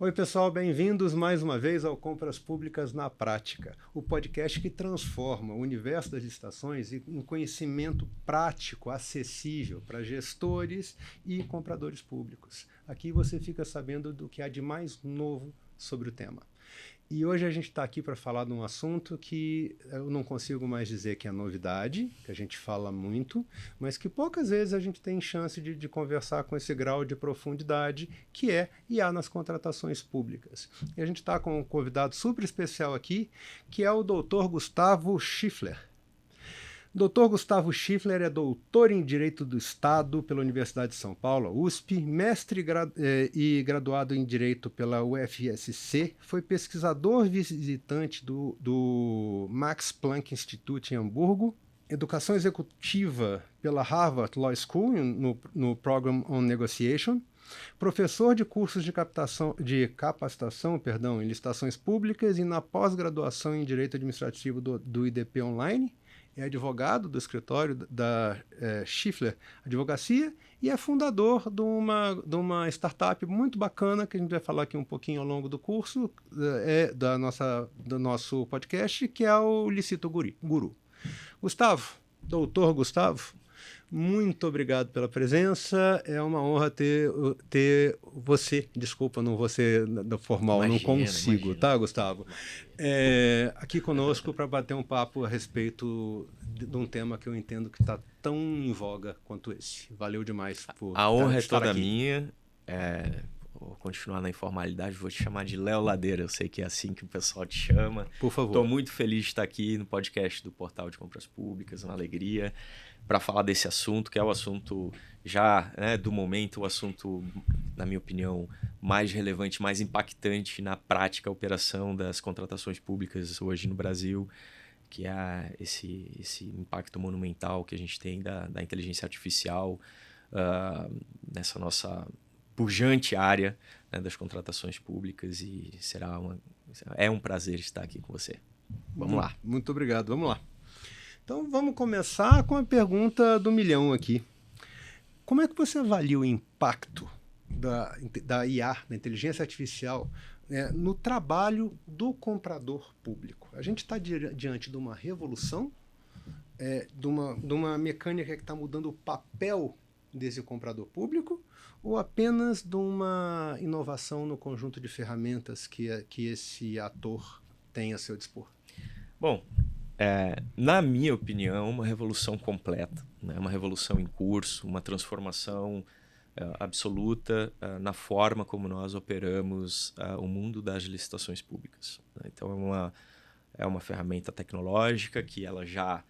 Oi, pessoal, bem-vindos mais uma vez ao Compras Públicas na Prática, o podcast que transforma o universo das licitações em conhecimento prático, acessível para gestores e compradores públicos. Aqui você fica sabendo do que há de mais novo sobre o tema. E hoje a gente está aqui para falar de um assunto que eu não consigo mais dizer que é novidade, que a gente fala muito, mas que poucas vezes a gente tem chance de conversar com esse grau de profundidade, que é IA nas contratações públicas. E a gente está com um convidado super especial aqui, que é o Dr. Gustavo Schiffler. Dr. Gustavo Schiffler é doutor em Direito do Estado pela Universidade de São Paulo, USP, mestre e graduado em Direito pela UFSC, foi pesquisador visitante do Max Planck Institute em Hamburgo, educação executiva pela Harvard Law School no Program on Negotiation, professor de cursos de capacitação em licitações públicas e na pós-graduação em Direito Administrativo do IDP Online, é advogado do escritório da Schiffler Advocacia e é fundador de uma startup muito bacana que a gente vai falar aqui um pouquinho ao longo do curso, do nosso podcast, que é o Licito Guru. Gustavo, doutor Gustavo, muito obrigado pela presença. É uma honra ter você. Desculpa, não vou ser formal, não consigo, tá, Gustavo? Aqui conosco para bater um papo a respeito de um tema que eu entendo que está tão em voga quanto esse. Valeu demais por A honra é estar toda aqui. Minha. Vou continuar na informalidade, vou te chamar de Léo Ladeira. Eu sei que é assim que o pessoal te chama. Por favor. Estou muito feliz de estar aqui no podcast do Portal de Compras Públicas, uma alegria, para falar desse assunto, que é o assunto já do momento, o assunto, na minha opinião, mais relevante, mais impactante na prática, a operação das contratações públicas hoje no Brasil, que é esse impacto monumental que a gente tem da inteligência artificial nessa nossa pujante área das contratações públicas, e é um prazer estar aqui com você. Vamos lá. Muito obrigado, vamos lá. Então vamos começar com a pergunta do milhão aqui. Como é que você avalia o impacto da IA, da inteligência artificial, no trabalho do comprador público? A gente está diante de uma revolução, de uma mecânica que está mudando o papel desse comprador público, ou apenas de uma inovação no conjunto de ferramentas que esse ator tem a seu dispor? Bom, na minha opinião, uma revolução completa, uma revolução em curso, uma transformação absoluta na forma como nós operamos o mundo das licitações públicas. Então, é uma ferramenta tecnológica que ela já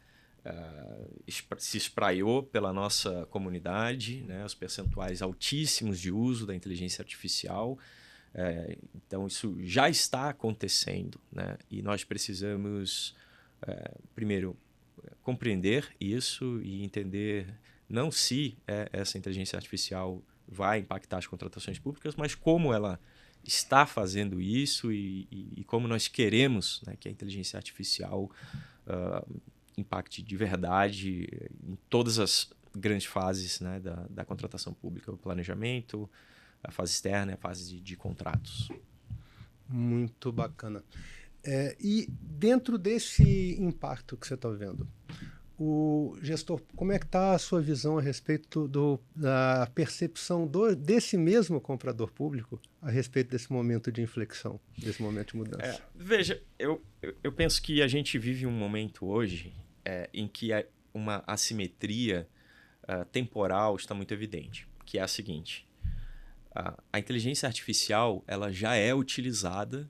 se espraiou pela nossa comunidade, os percentuais altíssimos de uso da inteligência artificial. Então, isso já está acontecendo, e nós precisamos, primeiro, compreender isso e entender não se essa inteligência artificial vai impactar as contratações públicas, mas como ela está fazendo isso e como nós queremos que a inteligência artificial impacte de verdade em todas as grandes fases da contratação pública, o planejamento, a fase externa e a fase de contratos. Muito bacana. E dentro desse impacto que você está vendo, o gestor, como é que está a sua visão a respeito da percepção desse mesmo comprador público a respeito desse momento de inflexão, desse momento de mudança? Veja, eu penso que a gente vive um momento hoje em que uma assimetria temporal está muito evidente, que é a seguinte: a inteligência artificial ela já é utilizada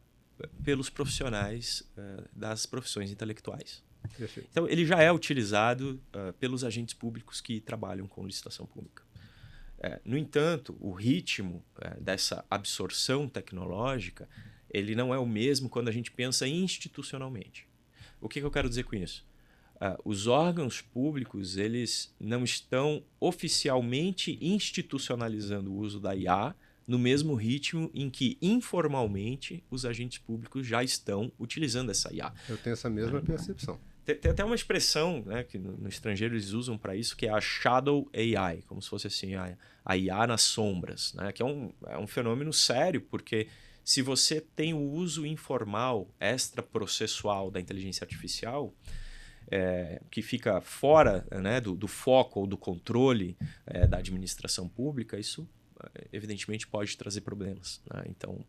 pelos profissionais das profissões intelectuais. Perfeito. Então, ele já é utilizado pelos agentes públicos que trabalham com licitação pública. No entanto, o ritmo dessa absorção tecnológica ele não é o mesmo quando a gente pensa institucionalmente. O que eu quero dizer com isso? Os órgãos públicos eles não estão oficialmente institucionalizando o uso da IA no mesmo ritmo em que, informalmente, os agentes públicos já estão utilizando essa IA. Eu tenho essa mesma percepção. Tem até uma expressão que no estrangeiro eles usam para isso, que é a Shadow AI, como se fosse assim, a IA nas sombras, que é um fenômeno sério, porque se você tem o uso informal, extraprocessual da inteligência artificial, que fica fora, né, do foco ou do controle da administração pública, isso evidentemente pode trazer problemas, né? Então,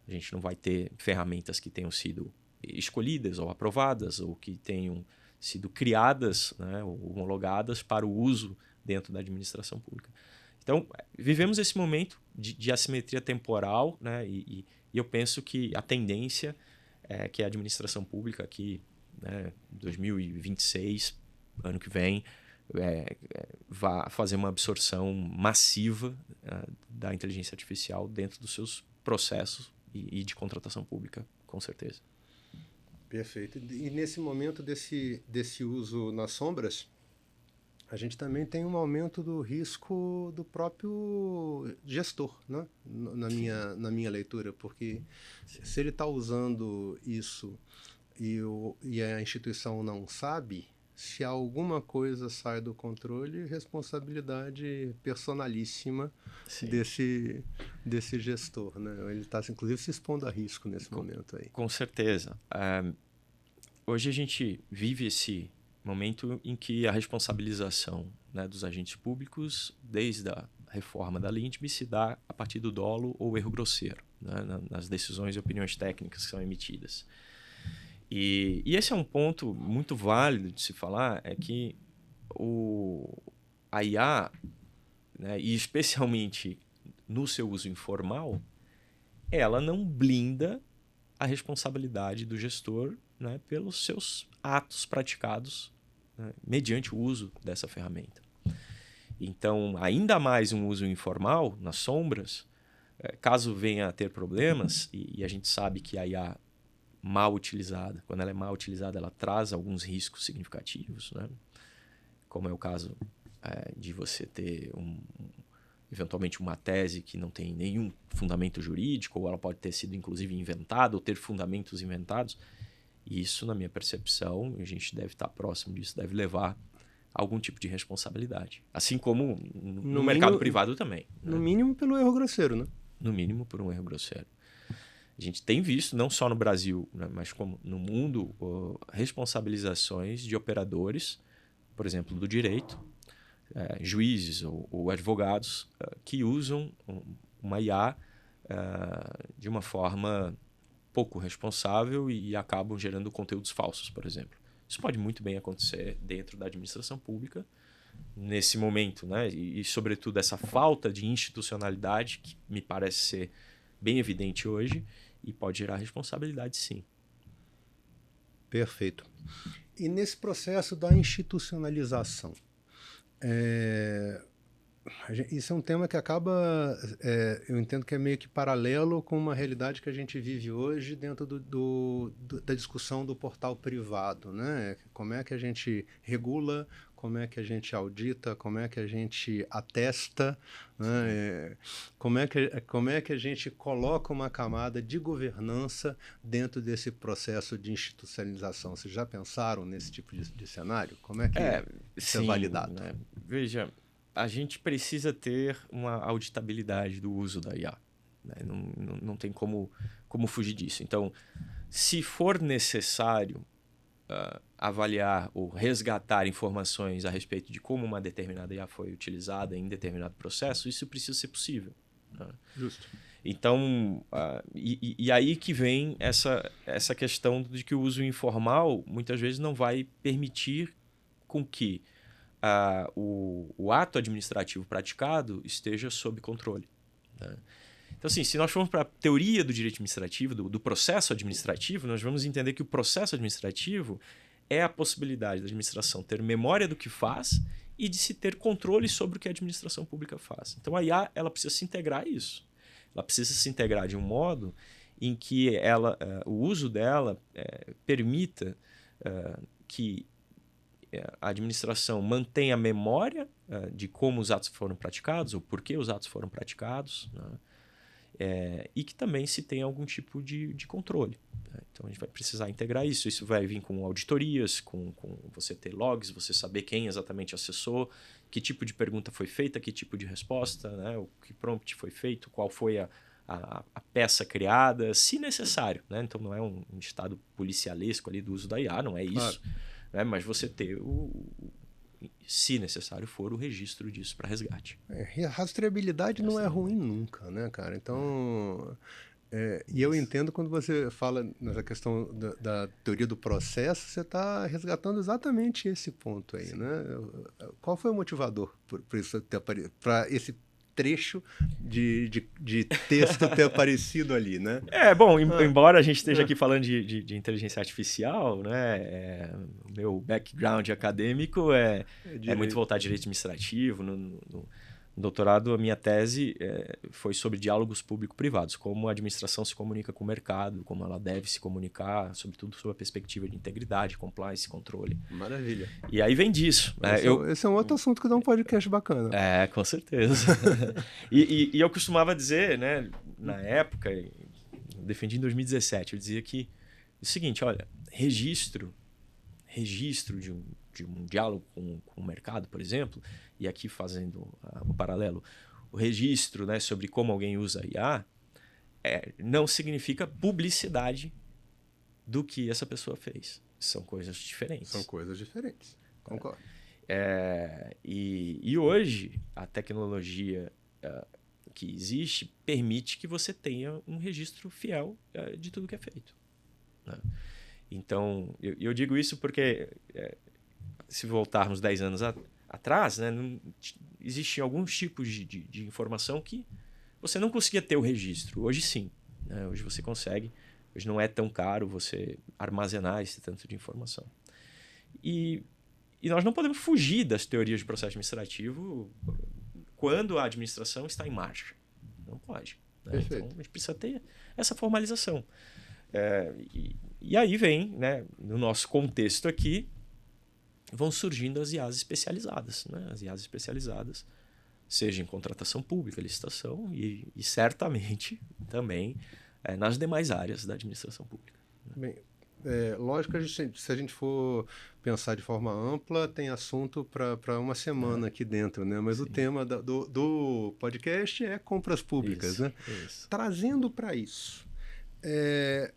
a gente não vai ter ferramentas que tenham sido escolhidas ou aprovadas ou que tenham sido criadas, né, ou homologadas para o uso dentro da administração pública. Então, vivemos esse momento de assimetria temporal, né, e eu penso que a tendência é que a administração pública aqui, né, 2026, ano que vem, vá fazer uma absorção massiva da inteligência artificial dentro dos seus processos e de contratação pública, com certeza. Perfeito. E nesse momento desse uso nas sombras, a gente também tem um aumento do risco do próprio gestor, né? Na minha leitura, porque se ele está usando isso e a instituição não sabe, se alguma coisa sai do controle, responsabilidade personalíssima desse gestor, né? Ele está, inclusive, se expondo a risco nesse momento aí. Com certeza. Hoje a gente vive esse momento em que a responsabilização, né, dos agentes públicos, desde a reforma da LINDB, se dá a partir do dolo ou erro grosseiro, né, nas decisões e opiniões técnicas que são emitidas. E esse é um ponto muito válido de se falar, é que a IA, né, e especialmente no seu uso informal, ela não blinda a responsabilidade do gestor, né, pelos seus atos praticados, né, mediante o uso dessa ferramenta. Então, ainda mais um uso informal, nas sombras, caso venha a ter problemas, e a gente sabe que a IA mal utilizada, quando ela é mal utilizada, ela traz alguns riscos significativos, né? Como é o caso de você ter eventualmente uma tese que não tem nenhum fundamento jurídico, ou ela pode ter sido inclusive inventada, ou ter fundamentos inventados. E isso, na minha percepção, a gente deve estar próximo disso, deve levar a algum tipo de responsabilidade. Assim como no mercado privado também. No mínimo pelo erro grosseiro, né? No mínimo por um erro grosseiro. A gente tem visto, não só no Brasil, né, mas como no mundo, responsabilizações de operadores, por exemplo, do direito, juízes ou advogados que usam uma IA de uma forma pouco responsável e acabam gerando conteúdos falsos, por exemplo. Isso pode muito bem acontecer dentro da administração pública, nesse momento, né? E sobretudo, essa falta de institucionalidade, que me parece ser bem evidente hoje, e pode gerar responsabilidade, sim. Perfeito. E nesse processo da institucionalização, isso é um tema que acaba, eu entendo que é meio que paralelo com uma realidade que a gente vive hoje dentro da discussão do portal privado, né? Como é que a gente regula, como é que a gente audita, como é que a gente atesta, né? Como é que a gente coloca uma camada de governança dentro desse processo de institucionalização? Vocês já pensaram nesse tipo de cenário? Como é que isso é validado? Né? Veja, a gente precisa ter uma auditabilidade do uso da IA. Né? Não tem como fugir disso. Então, se for necessário avaliar ou resgatar informações a respeito de como uma determinada IA foi utilizada em determinado processo, isso precisa ser possível. Né? Justo. Então, e aí que vem essa questão de que o uso informal muitas vezes não vai permitir com que o ato administrativo praticado esteja sob controle. Né? Então, assim, se nós formos para a teoria do direito administrativo, do processo administrativo, nós vamos entender que o processo administrativo é a possibilidade da administração ter memória do que faz e de se ter controle sobre o que a administração pública faz. Então, a IA ela precisa se integrar a isso. Ela precisa se integrar de um modo em que o uso dela permita que a administração mantenha a memória de como os atos foram praticados, ou por que os atos foram praticados, né? E que também se tenha algum tipo de controle. Né? Então, a gente vai precisar integrar isso. Isso vai vir com auditorias, com você ter logs, você saber quem exatamente acessou, que tipo de pergunta foi feita, que tipo de resposta, né? O que prompt foi feito, qual foi a peça criada, se necessário, né? Então não é um estado policialesco ali do uso da IA, não é isso, né? Mas você ter se necessário for, o registro disso para resgate. Rastreabilidade não é ruim nunca, né, cara? Então, e eu entendo quando você fala nessa questão da teoria do processo, você está resgatando exatamente esse ponto aí, né? Qual foi o motivador para esse trecho de texto ter aparecido ali, né? Bom, embora a gente esteja aqui falando de inteligência artificial, né, o meu background acadêmico é muito voltado a direito administrativo. No doutorado, a minha tese foi sobre diálogos público-privados, como a administração se comunica com o mercado, como ela deve se comunicar, sobretudo sob a perspectiva de integridade, compliance, controle. Maravilha. E aí vem disso. Esse é um outro assunto que dá um podcast bacana. Com certeza. e eu costumava dizer, né, na época, defendi em 2017, eu dizia que o seguinte, olha, registro de um diálogo com o mercado, por exemplo, e aqui fazendo o paralelo, o registro, né, sobre como alguém usa a IA, não significa publicidade do que essa pessoa fez. São coisas diferentes. Concordo. E hoje, a tecnologia que existe permite que você tenha um registro fiel de tudo que é feito, né? Então, eu digo isso porque, se voltarmos 10 anos atrás, né, existiam alguns tipos de informação que você não conseguia ter o registro. Hoje sim, né? Hoje você consegue. Hoje não é tão caro você armazenar esse tanto de informação. E nós não podemos fugir das teorias de processo administrativo quando a administração está em marcha. Não pode, né? Então, a gente precisa ter essa formalização. E aí vem, né, no nosso contexto aqui, vão surgindo as IAs especializadas, né? As IAs especializadas, seja em contratação pública, licitação e certamente também nas demais áreas da administração pública. Bem, lógico que se a gente for pensar de forma ampla, tem assunto para uma semana aqui dentro, né? Mas sim, o tema do podcast é compras públicas, né? Isso. Trazendo para isso,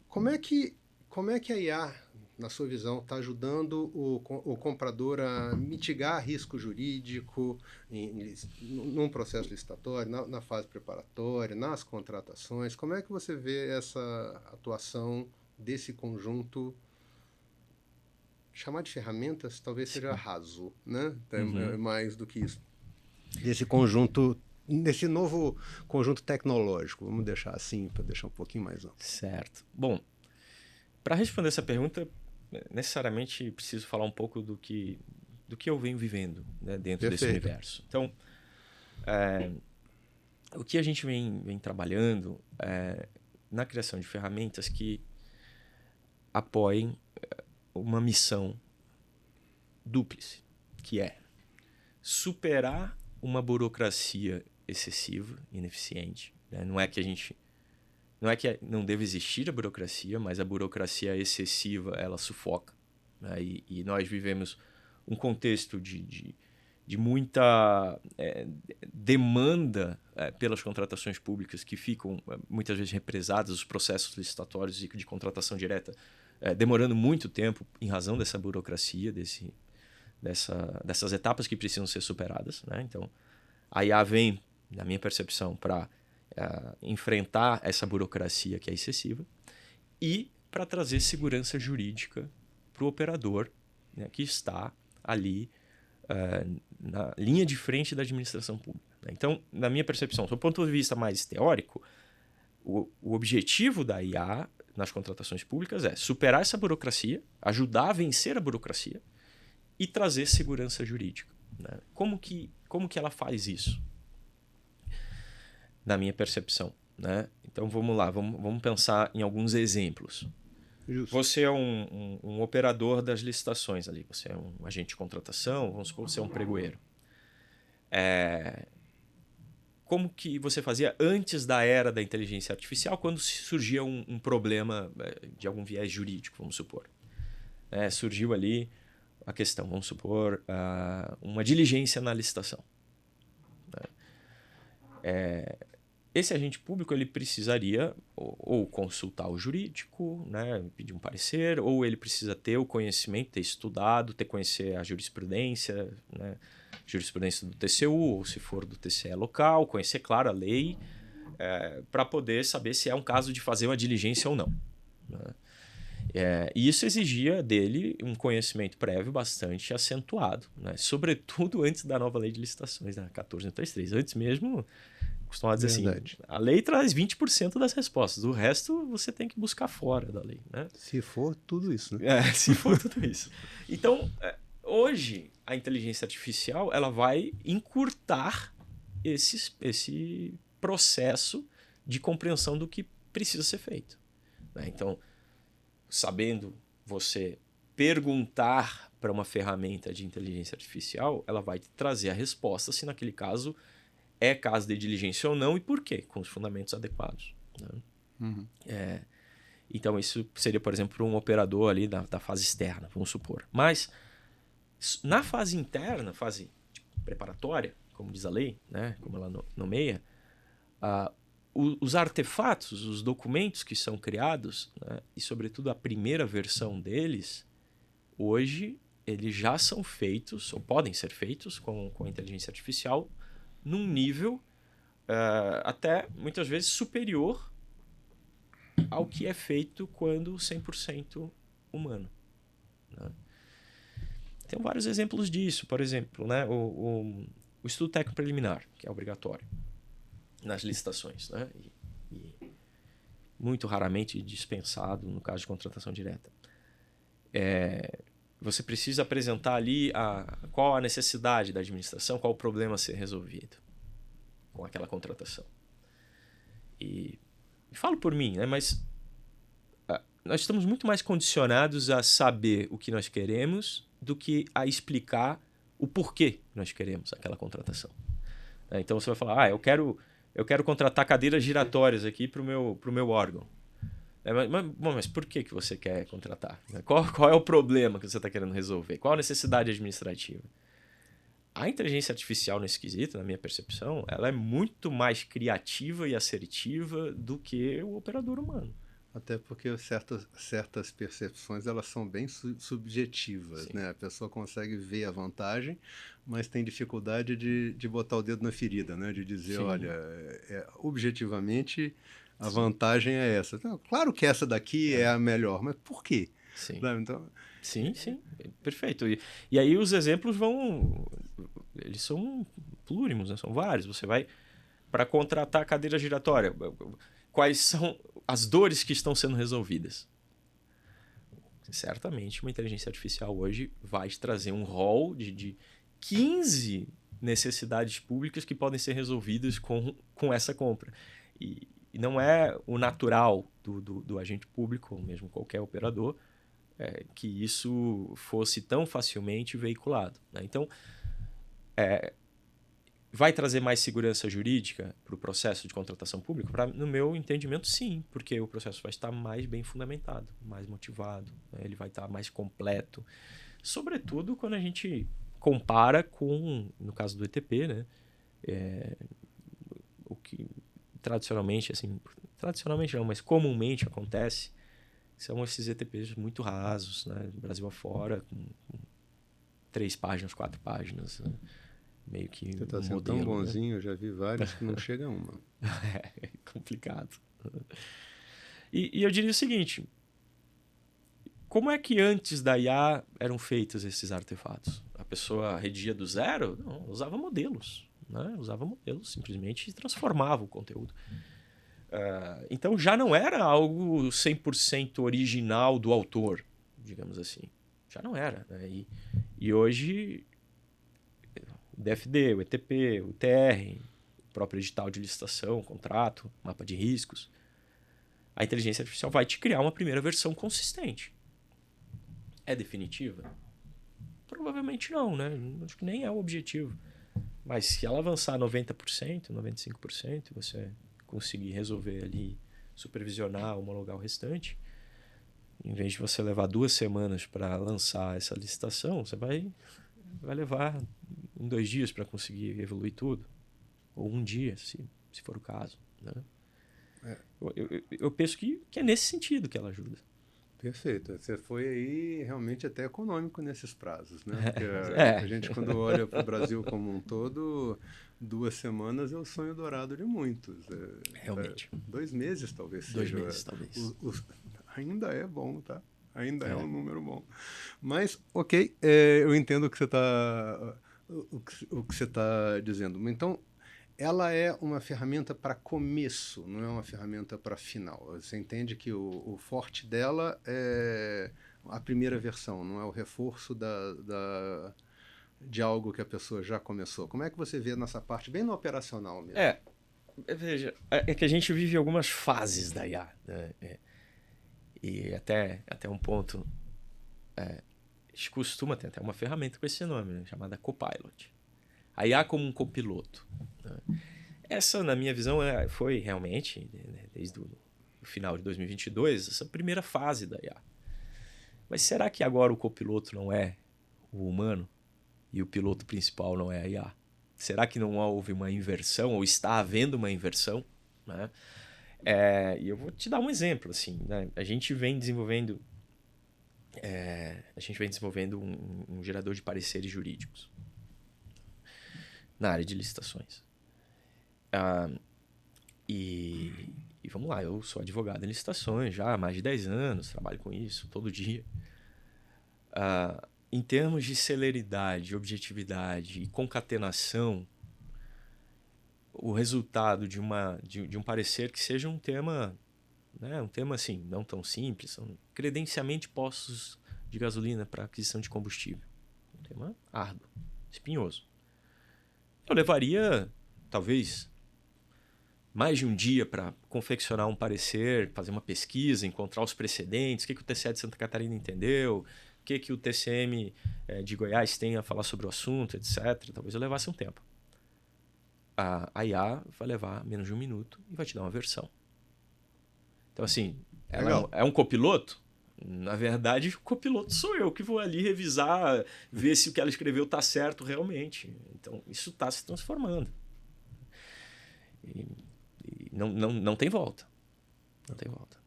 como é que a IA, na sua visão, está ajudando o comprador a mitigar risco jurídico num processo licitatório, na fase preparatória, nas contratações? Como é que você vê essa atuação desse conjunto? Chamar de ferramentas talvez seja raso, né? Mais do que isso. Desse novo conjunto tecnológico, vamos deixar assim, para deixar um pouquinho mais amplo. Certo. Bom, para responder essa pergunta, necessariamente preciso falar um pouco do que eu venho vivendo, né, dentro desse universo. Então, o que a gente vem trabalhando na criação de ferramentas que apoiem uma missão dúplice, que é superar uma burocracia excessiva, ineficiente, né? Não é que não deve existir a burocracia, mas a burocracia excessiva, ela sufoca, né? E nós vivemos um contexto de muita demanda pelas contratações públicas que ficam muitas vezes represadas, os processos licitatórios e de contratação direta demorando muito tempo em razão dessa burocracia, dessas etapas que precisam ser superadas, né? Então, a IA vem, na minha percepção, para enfrentar essa burocracia que é excessiva e para trazer segurança jurídica para o operador, né, que está ali na linha de frente da administração pública, né? Então, na minha percepção, do ponto de vista mais teórico, o objetivo da IA nas contratações públicas é superar essa burocracia, ajudar a vencer a burocracia e trazer segurança jurídica, né? Como que ela faz isso? Na minha percepção, né? Então vamos lá, vamos pensar em alguns exemplos. Justo. Você é um operador das licitações ali, você é um agente de contratação, vamos supor que você é um pregoeiro. Como que você fazia antes da era da inteligência artificial, quando surgia um problema de algum viés jurídico, vamos supor? Surgiu ali a questão, vamos supor, uma diligência na licitação. esse agente público ele precisaria ou consultar o jurídico, né, pedir um parecer, ou ele precisa ter o conhecimento, ter estudado, ter conhecer a jurisprudência, né, jurisprudência do TCU, ou se for do TCE local, conhecer, claro, a lei, para poder saber se é um caso de fazer uma diligência ou não. Né? E isso exigia dele um conhecimento prévio bastante acentuado, né? Sobretudo antes da nova lei de licitações, né? 14.133. Antes mesmo, costumava dizer Verdade. assim, a lei traz 20% das respostas, o resto você tem que buscar fora da lei. Né? Se for tudo isso, né? Se for tudo isso. Então, hoje, a inteligência artificial ela vai encurtar esse processo de compreensão do que precisa ser feito. Né? Então, sabendo você perguntar para uma ferramenta de inteligência artificial, ela vai te trazer a resposta se naquele caso é caso de diligência ou não e por quê, com os fundamentos adequados. Né? Uhum. Então isso seria, por exemplo, um operador ali da fase externa, vamos supor. Mas na fase interna, fase preparatória, como diz a lei, né, como ela nomeia, os artefatos, os documentos que são criados, né, e sobretudo a primeira versão deles, hoje eles já são feitos, ou podem ser feitos com a inteligência artificial, num nível até muitas vezes superior ao que é feito quando 100% humano. Né? Tem vários exemplos disso. Por exemplo, né, o estudo técnico preliminar, que é obrigatório nas licitações, né? E muito raramente dispensado no caso de contratação direta. Você precisa apresentar ali qual a necessidade da administração, qual o problema a ser resolvido com aquela contratação. E falo por mim, né? Mas nós estamos muito mais condicionados a saber o que nós queremos do que a explicar o porquê nós queremos aquela contratação. Então você vai falar, eu quero contratar cadeiras giratórias aqui para o meu órgão. Mas por que você quer contratar? Qual é o problema que você está querendo resolver? Qual a necessidade administrativa? A inteligência artificial nesse quesito, na minha percepção, ela é muito mais criativa e assertiva do que o operador humano. Até porque certas percepções elas são bem subjetivas, né? A pessoa consegue ver a vantagem, mas tem dificuldade de botar o dedo na ferida, né? De dizer, olha, objetivamente a vantagem é essa. Então, claro que essa daqui é a melhor, mas por quê? Sim. Então... Sim, perfeito. E aí os exemplos eles são plúrimos, né? São vários. Você vai para contratar a cadeira giratória. Quais são as dores que estão sendo resolvidas? Certamente uma inteligência artificial hoje vai te trazer um rol de 15 necessidades públicas que podem ser resolvidas com essa compra. E não é o natural do agente público, ou mesmo qualquer operador, que isso fosse tão facilmente veiculado. Né? Então, vai trazer mais segurança jurídica para o processo de contratação pública? No meu entendimento, sim, porque o processo vai estar mais bem fundamentado, mais motivado, né? Ele vai estar mais completo. Sobretudo quando a gente compara com, no caso do ETP, né? O que tradicionalmente não, mas comumente acontece, são esses ETPs muito rasos, né? Brasil afora, com 3 páginas, 4 páginas, né? Meio que você está sendo tão bonzinho, né? Eu já vi vários que não chega a uma. É complicado. E eu diria o seguinte, como é que antes da IA eram feitos esses artefatos? A pessoa redigia do zero? Não, usava modelos. Né? Usava modelos, simplesmente transformava o conteúdo. Então já não era algo 100% original do autor, digamos assim. Já não era. Né? E hoje o DFD, o ETP, o TR, o próprio edital de licitação, contrato, mapa de riscos, a inteligência artificial vai te criar uma primeira versão consistente. É definitiva? Provavelmente não, né? Acho que nem é o objetivo. Mas se ela avançar 90%, 95%, você conseguir resolver ali, supervisionar, homologar o restante, em vez de você levar 2 semanas para lançar essa licitação, você vai levar 2 dias para conseguir evoluir tudo. Ou 1 dia, se for o caso. né? É. Eu penso que é nesse sentido que ela ajuda. Perfeito. Você foi aí realmente até econômico nesses prazos, né? Porque a gente, quando olha para o Brasil como um todo, 2 semanas é o sonho dourado de muitos. Realmente. 2 meses talvez 2 seja. meses, talvez. Ainda é bom, tá? Ainda é um número bom. Mas, ok, eu entendo o que você está o que você está dizendo. Então, ela é uma ferramenta para começo, não é uma ferramenta para final. Você entende que o forte dela é a primeira versão, não é o reforço de algo que a pessoa já começou. Como é que você vê nessa parte, bem no operacional mesmo? Veja, é que a gente vive algumas fases da IA, né? E até um ponto, a gente costuma ter até uma ferramenta com esse nome, né, chamada Copilot. A IA como um copiloto, né? Essa, na minha visão, foi realmente, né, desde o final de 2022, essa primeira fase da IA. Mas será que agora o copiloto não é o humano e o piloto principal não é a IA? Será que não houve uma inversão ou está havendo uma inversão, né? E eu vou te dar um exemplo, assim, né? A gente vem desenvolvendo um gerador de pareceres jurídicos na área de licitações. E vamos lá, eu sou advogado em licitações já há mais de 10 anos, trabalho com isso todo dia. Em termos de celeridade, objetividade e concatenação, o resultado de um parecer que seja um tema, né, um tema assim, não tão simples, são credenciamento de postos de gasolina para aquisição de combustível. Um tema árduo, espinhoso. Eu levaria, talvez, mais de um dia para confeccionar um parecer, fazer uma pesquisa, encontrar os precedentes, o que o TCE de Santa Catarina entendeu, o que o TCM de Goiás tem a falar sobre o assunto, etc. Talvez eu levasse um tempo. A IA vai levar menos de 1 minuto e vai te dar uma versão. Então, assim, ela é um copiloto? Na verdade, o copiloto sou eu que vou ali revisar, ver se o que ela escreveu está certo realmente. Então, isso está se transformando. E não tem volta. Não tem volta.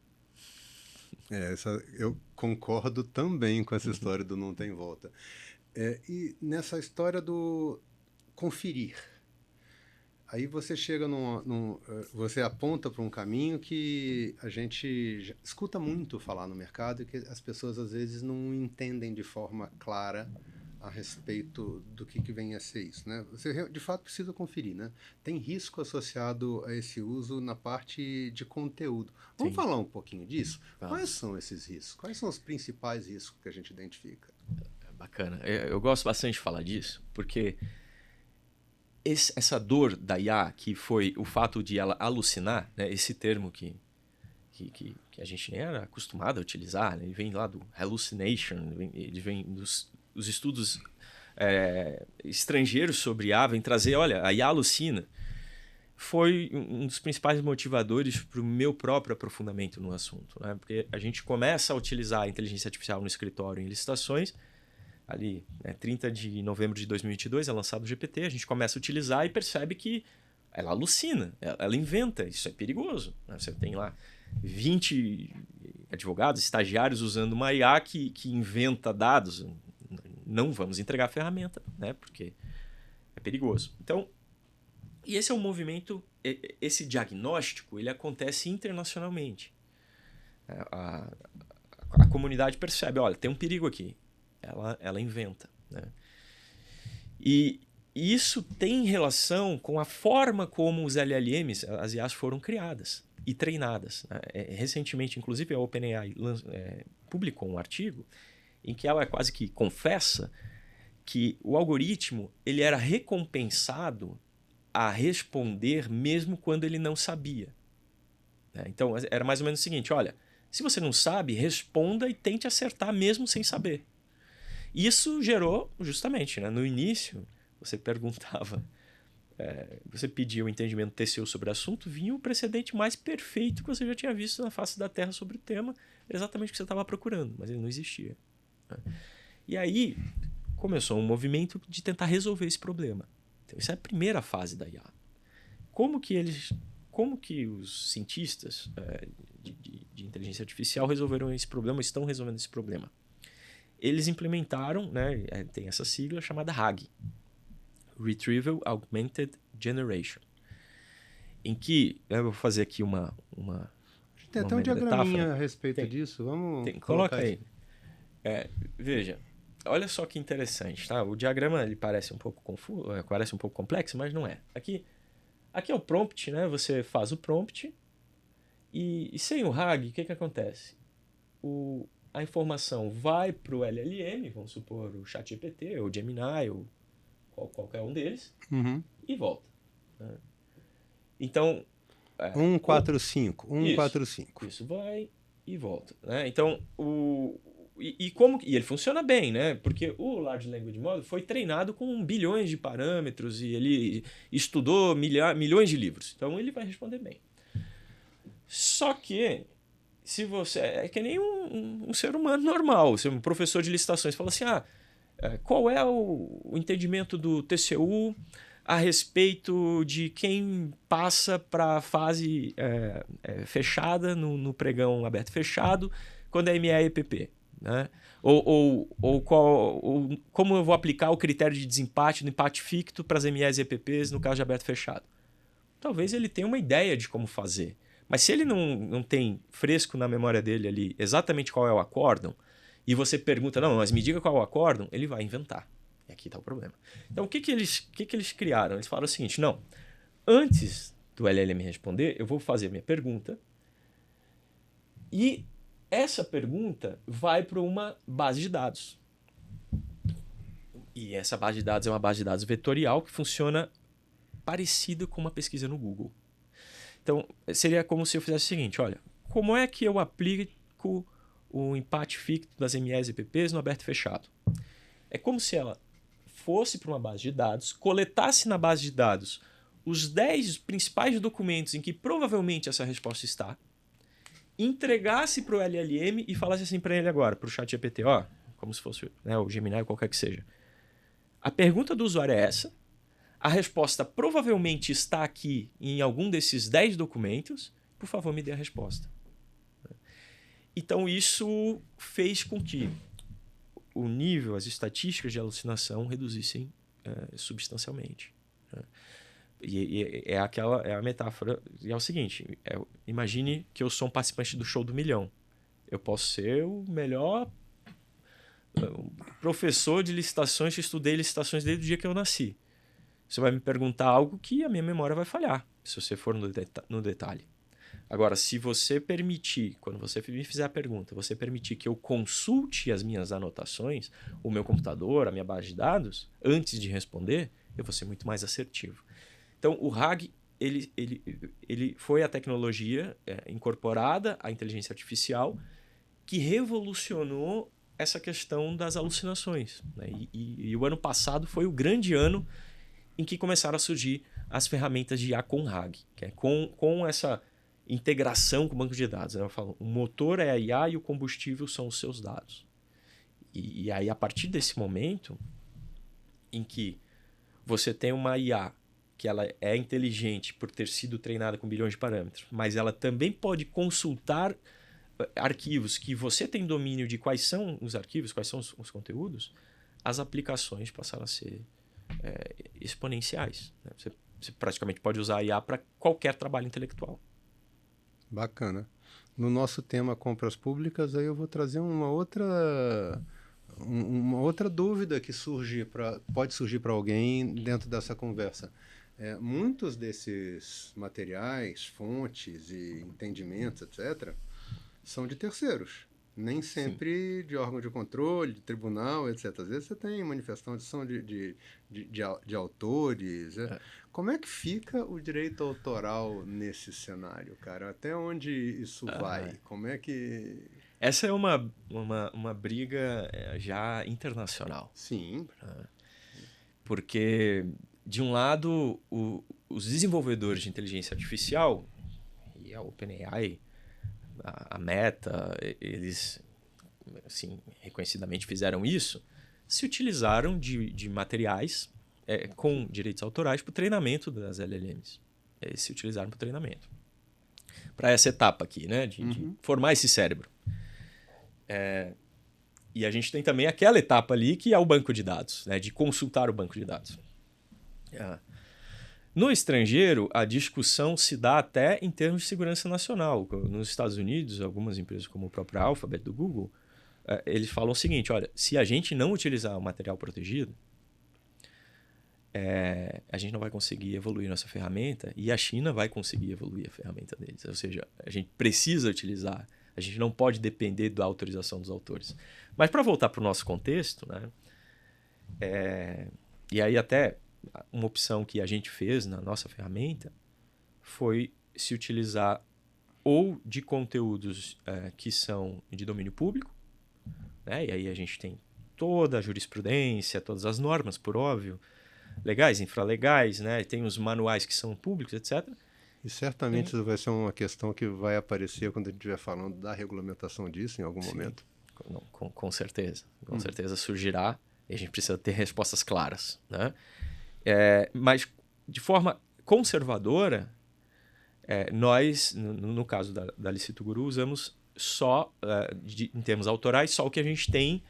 Eu concordo também com essa história do não tem volta. E nessa história do conferir, aí você chega você aponta para um caminho que a gente escuta muito falar no mercado e que as pessoas às vezes não entendem de forma clara a respeito do que vem a ser isso, né? Você de fato precisa conferir, né? Tem risco associado a esse uso na parte de conteúdo. Vamos falar um pouquinho disso? Quais são esses riscos? Quais são os principais riscos que a gente identifica? Bacana. Eu gosto bastante de falar disso, porque essa dor da IA, que foi o fato de ela alucinar, né? Esse termo que a gente nem era acostumado a utilizar, né? Ele vem lá do hallucination, ele vem dos estudos estrangeiros sobre IA, vem trazer, olha, a IA alucina. Foi um dos principais motivadores para o meu próprio aprofundamento no assunto, né? Porque a gente começa a utilizar a inteligência artificial no escritório em licitações, ali, né, 30 de novembro de 2022 é lançado o GPT, a gente começa a utilizar e percebe que ela alucina, ela inventa, isso é perigoso, né? Você tem lá 20 advogados, estagiários usando uma IA que inventa dados, não vamos entregar a ferramenta, né? Porque é perigoso. Então, e esse é um movimento, esse diagnóstico, ele acontece internacionalmente. A comunidade percebe, olha, tem um perigo aqui. Ela inventa, né? E isso tem relação com a forma como os LLMs, as IAs, foram criadas e treinadas, né? Recentemente, inclusive, a OpenAI publicou um artigo em que ela quase que confessa que o algoritmo ele era recompensado a responder mesmo quando ele não sabia, né? Então, era mais ou menos o seguinte, olha, se você não sabe, responda e tente acertar mesmo sem saber. Isso gerou, justamente, né? No início, você perguntava, você pedia o entendimento TCU sobre o assunto, vinha o precedente mais perfeito que você já tinha visto na face da Terra sobre o tema, exatamente o que você estava procurando, mas ele não existia, né? E aí começou um movimento de tentar resolver esse problema. Então, essa é a primeira fase da IA. Como que eles como que os cientistas de inteligência artificial resolveram esse problema, estão resolvendo esse problema? Eles implementaram, né, tem essa sigla chamada RAG, Retrieval Augmented Generation, em que, eu vou fazer aqui uma tem até um diagraminha metáfora. a respeito disso, vamos coloca aí. Veja, olha só que interessante, tá? O diagrama ele parece um pouco confuso, parece um pouco complexo, mas não é. Aqui é o prompt, né? Você faz o prompt e sem o RAG, o que acontece? A informação vai para o LLM, vamos supor o ChatGPT, ou o Gemini, ou qualquer um deles, e volta. Né? Então... 145. Isso vai e volta. Né? Então, e ele funciona bem, né? Porque o Large Language Model foi treinado com bilhões de parâmetros e ele estudou milhões de livros. Então, ele vai responder bem. Só que, se você... É que nem um ser humano normal. Você é um professor de licitações. Fala assim, qual é o entendimento do TCU a respeito de quem passa para a fase fechada no pregão aberto fechado quando é ME e EPP, né? Ou como eu vou aplicar o critério de desempate no empate ficto para as MEs e EPPs no caso de aberto fechado. Talvez ele tenha uma ideia de como fazer, mas se ele não tem fresco na memória dele ali exatamente qual é o acórdão e você pergunta, não, mas me diga qual é o acórdão, ele vai inventar. E aqui está o problema. Então, o que eles criaram? Eles falaram o seguinte, não, antes do LLM responder, eu vou fazer minha pergunta e essa pergunta vai para uma base de dados. E essa base de dados é uma base de dados vetorial que funciona parecido com uma pesquisa no Google. Então, seria como se eu fizesse o seguinte, olha, como é que eu aplico o empate ficto das MEs e EPPs no aberto e fechado? É como se ela fosse para uma base de dados, coletasse na base de dados os 10 principais documentos em que provavelmente essa resposta está, entregasse para o LLM e falasse assim para ele agora, para o ChatGPT, como se fosse, né, o Gemini, qualquer que seja. A pergunta do usuário é essa, a resposta provavelmente está aqui em algum desses 10 documentos, por favor, me dê a resposta. Então, isso fez com que o nível, as estatísticas de alucinação reduzissem substancialmente. Né? E é a metáfora. E é o seguinte, imagine que eu sou um participante do show do milhão. Eu posso ser o melhor professor de licitações que estudei licitações desde o dia que eu nasci. Você vai me perguntar algo que a minha memória vai falhar, se você for no detalhe. Agora, se você permitir, quando você me fizer a pergunta, você permitir que eu consulte as minhas anotações, o meu computador, a minha base de dados, antes de responder, eu vou ser muito mais assertivo. Então, o RAG ele foi a tecnologia incorporada à inteligência artificial que revolucionou essa questão das alucinações. Né? E o ano passado foi o grande ano em que começaram a surgir as ferramentas de IA com RAG, que é com essa integração com o banco de dados. Né? Eu falo, o motor é a IA e o combustível são os seus dados. E aí, a partir desse momento em que você tem uma IA que ela é inteligente por ter sido treinada com bilhões de parâmetros, mas ela também pode consultar arquivos que você tem domínio de quais são os arquivos, quais são os conteúdos, as aplicações passaram a ser exponenciais. Né? Você praticamente pode usar a IA para qualquer trabalho intelectual. Bacana. No nosso tema compras públicas, aí eu vou trazer uma outra dúvida que pode surgir para alguém dentro dessa conversa. Muitos desses materiais, fontes e entendimentos, etc., são de terceiros. Nem sempre de órgão de controle, de tribunal, etc. Às vezes você tem manifestação de autores. Como é que fica o direito autoral nesse cenário, cara? Até onde isso vai? Como é que... Essa é uma briga já internacional. Sim. Porque, de um lado, os desenvolvedores de inteligência artificial, e a OpenAI, a Meta, eles assim, reconhecidamente fizeram isso, se utilizaram de materiais com direitos autorais para o treinamento das LLMs. se utilizaram para o treinamento. Para essa etapa aqui, né? De formar esse cérebro. E a gente tem também aquela etapa ali que é o banco de dados, né? De consultar o banco de dados. No estrangeiro, a discussão se dá até em termos de segurança nacional. Nos Estados Unidos, algumas empresas como o próprio Alphabet do Google, eles falam o seguinte, olha, se a gente não utilizar o material protegido, a gente não vai conseguir evoluir nossa ferramenta e a China vai conseguir evoluir a ferramenta deles. Ou seja, a gente precisa utilizar, a gente não pode depender da autorização dos autores. Mas para voltar para o nosso contexto, né, e aí até uma opção que a gente fez na nossa ferramenta foi se utilizar ou de conteúdos que são de domínio público, né, e aí a gente tem toda a jurisprudência, todas as normas, por óbvio, legais, infralegais, né? Tem os manuais que são públicos, etc. E certamente isso vai ser uma questão que vai aparecer quando a gente estiver falando da regulamentação disso em algum momento. Não, com certeza. Com certeza surgirá e a gente precisa ter respostas claras, né? Mas, de forma conservadora, nós, no caso da Licito Guru, usamos só, em termos autorais, só o que a gente tem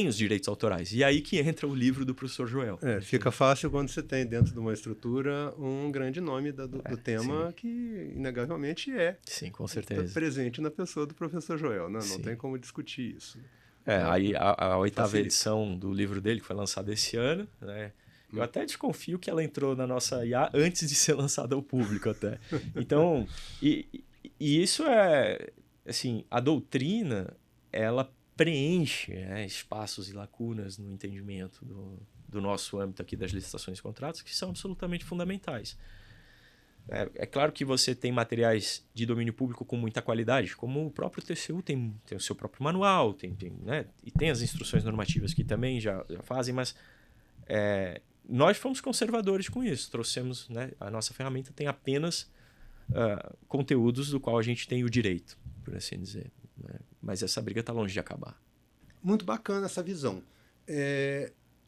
os direitos autorais. E aí que entra o livro do professor Joel. Fica fácil quando você tem dentro de uma estrutura um grande nome do tema, sim, que inegavelmente sim, com certeza, presente na pessoa do professor Joel. Né? Não tem como discutir isso. Aí a 8ª edição do livro dele, que foi lançada esse ano, né? Eu até desconfio que ela entrou na nossa IA antes de ser lançada ao público até. Então, e isso assim, a doutrina, ela preenche espaços e lacunas no entendimento do nosso âmbito aqui das licitações e contratos que são absolutamente fundamentais. É claro que você tem materiais de domínio público com muita qualidade, como o próprio TCU tem o seu próprio manual, né? E tem as instruções normativas que também já fazem, mas nós fomos conservadores com isso. Trouxemos, né? A nossa ferramenta tem apenas conteúdos do qual a gente tem o direito, por assim dizer. Mas essa briga está longe de acabar. Muito bacana essa visão.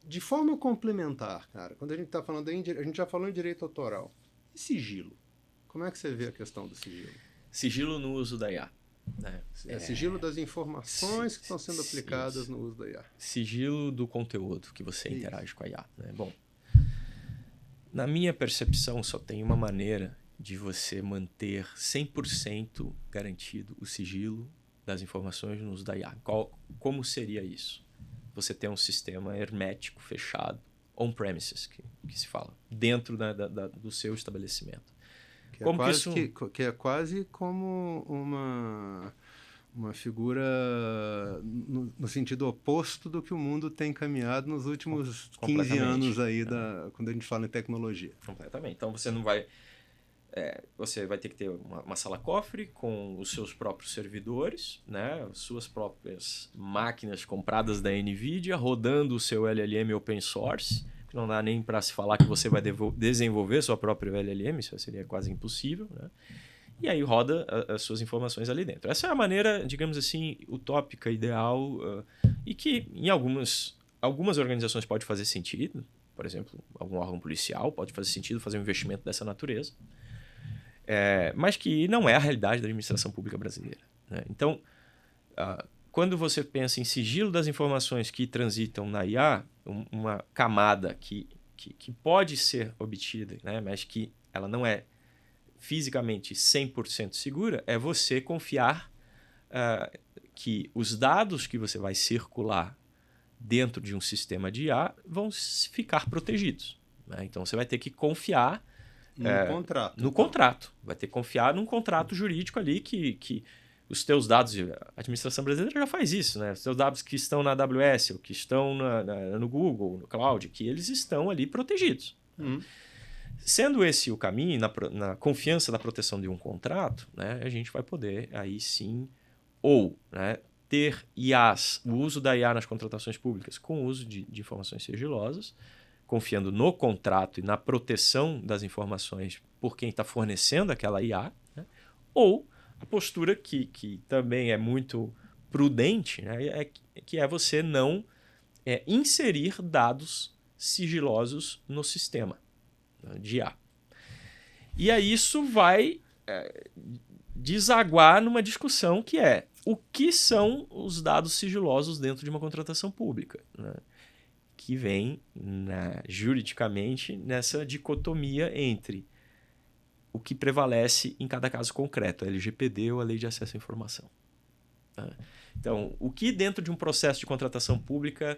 De forma complementar, cara, quando a gente está falando a gente já falou em direito autoral. E sigilo? Como é que você vê a questão do sigilo? Sigilo no uso da IA. Né? Sigilo das informações que estão sendo aplicadas no uso da IA. Sigilo do conteúdo que você interage com a IA. Né? Bom, na minha percepção, só tem uma maneira de você manter 100% garantido o sigilo das informações no uso da IA. Como seria isso? Você tem um sistema hermético, fechado, on-premises, que se fala, dentro do seu estabelecimento. Que é quase como uma figura no sentido oposto do que o mundo tem caminhado nos últimos 15 anos aí, quando a gente fala em tecnologia. Completamente. Então você não vai... você vai ter que ter uma sala-cofre com os seus próprios servidores, né? As suas próprias máquinas compradas da NVIDIA, rodando o seu LLM open source, que não dá nem para se falar que você vai desenvolver sua própria LLM, isso seria quase impossível, né? E aí roda as suas informações ali dentro. Essa é a maneira, digamos assim, utópica, ideal, e que em algumas organizações pode fazer sentido. Por exemplo, algum órgão policial pode fazer sentido fazer um investimento dessa natureza. Mas que não é a realidade da administração pública brasileira. Né? Então, quando você pensa em sigilo das informações que transitam na IA, uma camada que pode ser obtida, né, mas que ela não é fisicamente 100% segura, é você confiar que os dados que você vai circular dentro de um sistema de IA vão ficar protegidos. Né? Então, você vai ter que confiar no contrato. Vai ter que confiar num contrato jurídico ali que os teus dados... A administração brasileira já faz isso, né? Os teus dados que estão na AWS ou que estão no Google, no Cloud, que eles estão ali protegidos. Sendo esse o caminho, na confiança da proteção de um contrato, né, a gente vai poder aí sim, né, ter IAs, o uso da IA nas contratações públicas com o uso de informações sigilosas, confiando no contrato e na proteção das informações por quem está fornecendo aquela IA, né? Ou a postura que também é muito prudente, né? Que é você não inserir dados sigilosos no sistema de IA. E aí isso vai desaguar numa discussão que é o que são os dados sigilosos dentro de uma contratação pública, né? Que vem juridicamente nessa dicotomia entre o que prevalece em cada caso concreto, a LGPD ou a Lei de Acesso à Informação. Né? Então, o que dentro de um processo de contratação pública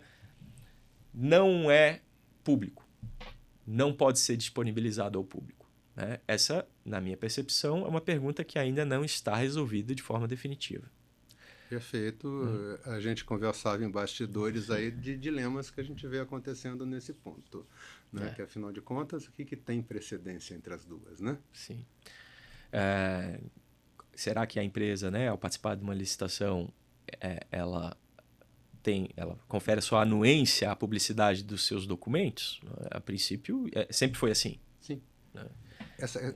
não é público, não pode ser disponibilizado ao público, né? Essa, na minha percepção, é uma pergunta que ainda não está resolvida de forma definitiva. Perfeito. A gente conversava em bastidores aí de dilemas que a gente vê acontecendo nesse ponto, né? Que, afinal de contas, o que tem precedência entre as duas, né? Sim. Será que a empresa, né, ao participar de uma licitação, ela confere a sua anuência à publicidade dos seus documentos? A princípio, sempre foi assim. Sim. Né?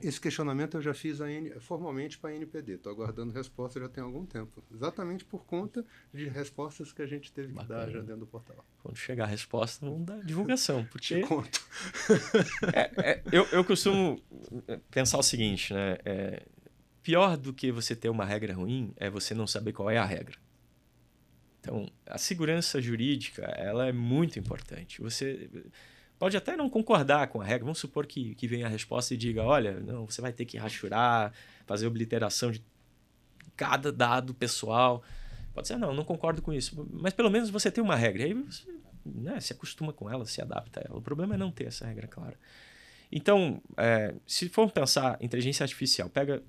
Esse questionamento eu já fiz formalmente para a NPD. Estou aguardando resposta já tem algum tempo. Exatamente por conta de respostas que a gente teve que dar já dentro do portal. Quando chegar a resposta, vamos dar divulgação. Porque te conto. Eu costumo pensar o seguinte, né? Pior do que você ter uma regra ruim é você não saber qual é a regra. Então, a segurança jurídica ela é muito importante. Você pode até não concordar com a regra. Vamos supor que venha a resposta e diga, olha, não, você vai ter que rachurar, fazer obliteração de cada dado pessoal. Pode ser, não concordo com isso. Mas pelo menos você tem uma regra. Aí você, né, se acostuma com ela, se adapta a ela. O problema é não ter essa regra clara. Então, se for pensar em inteligência artificial, pega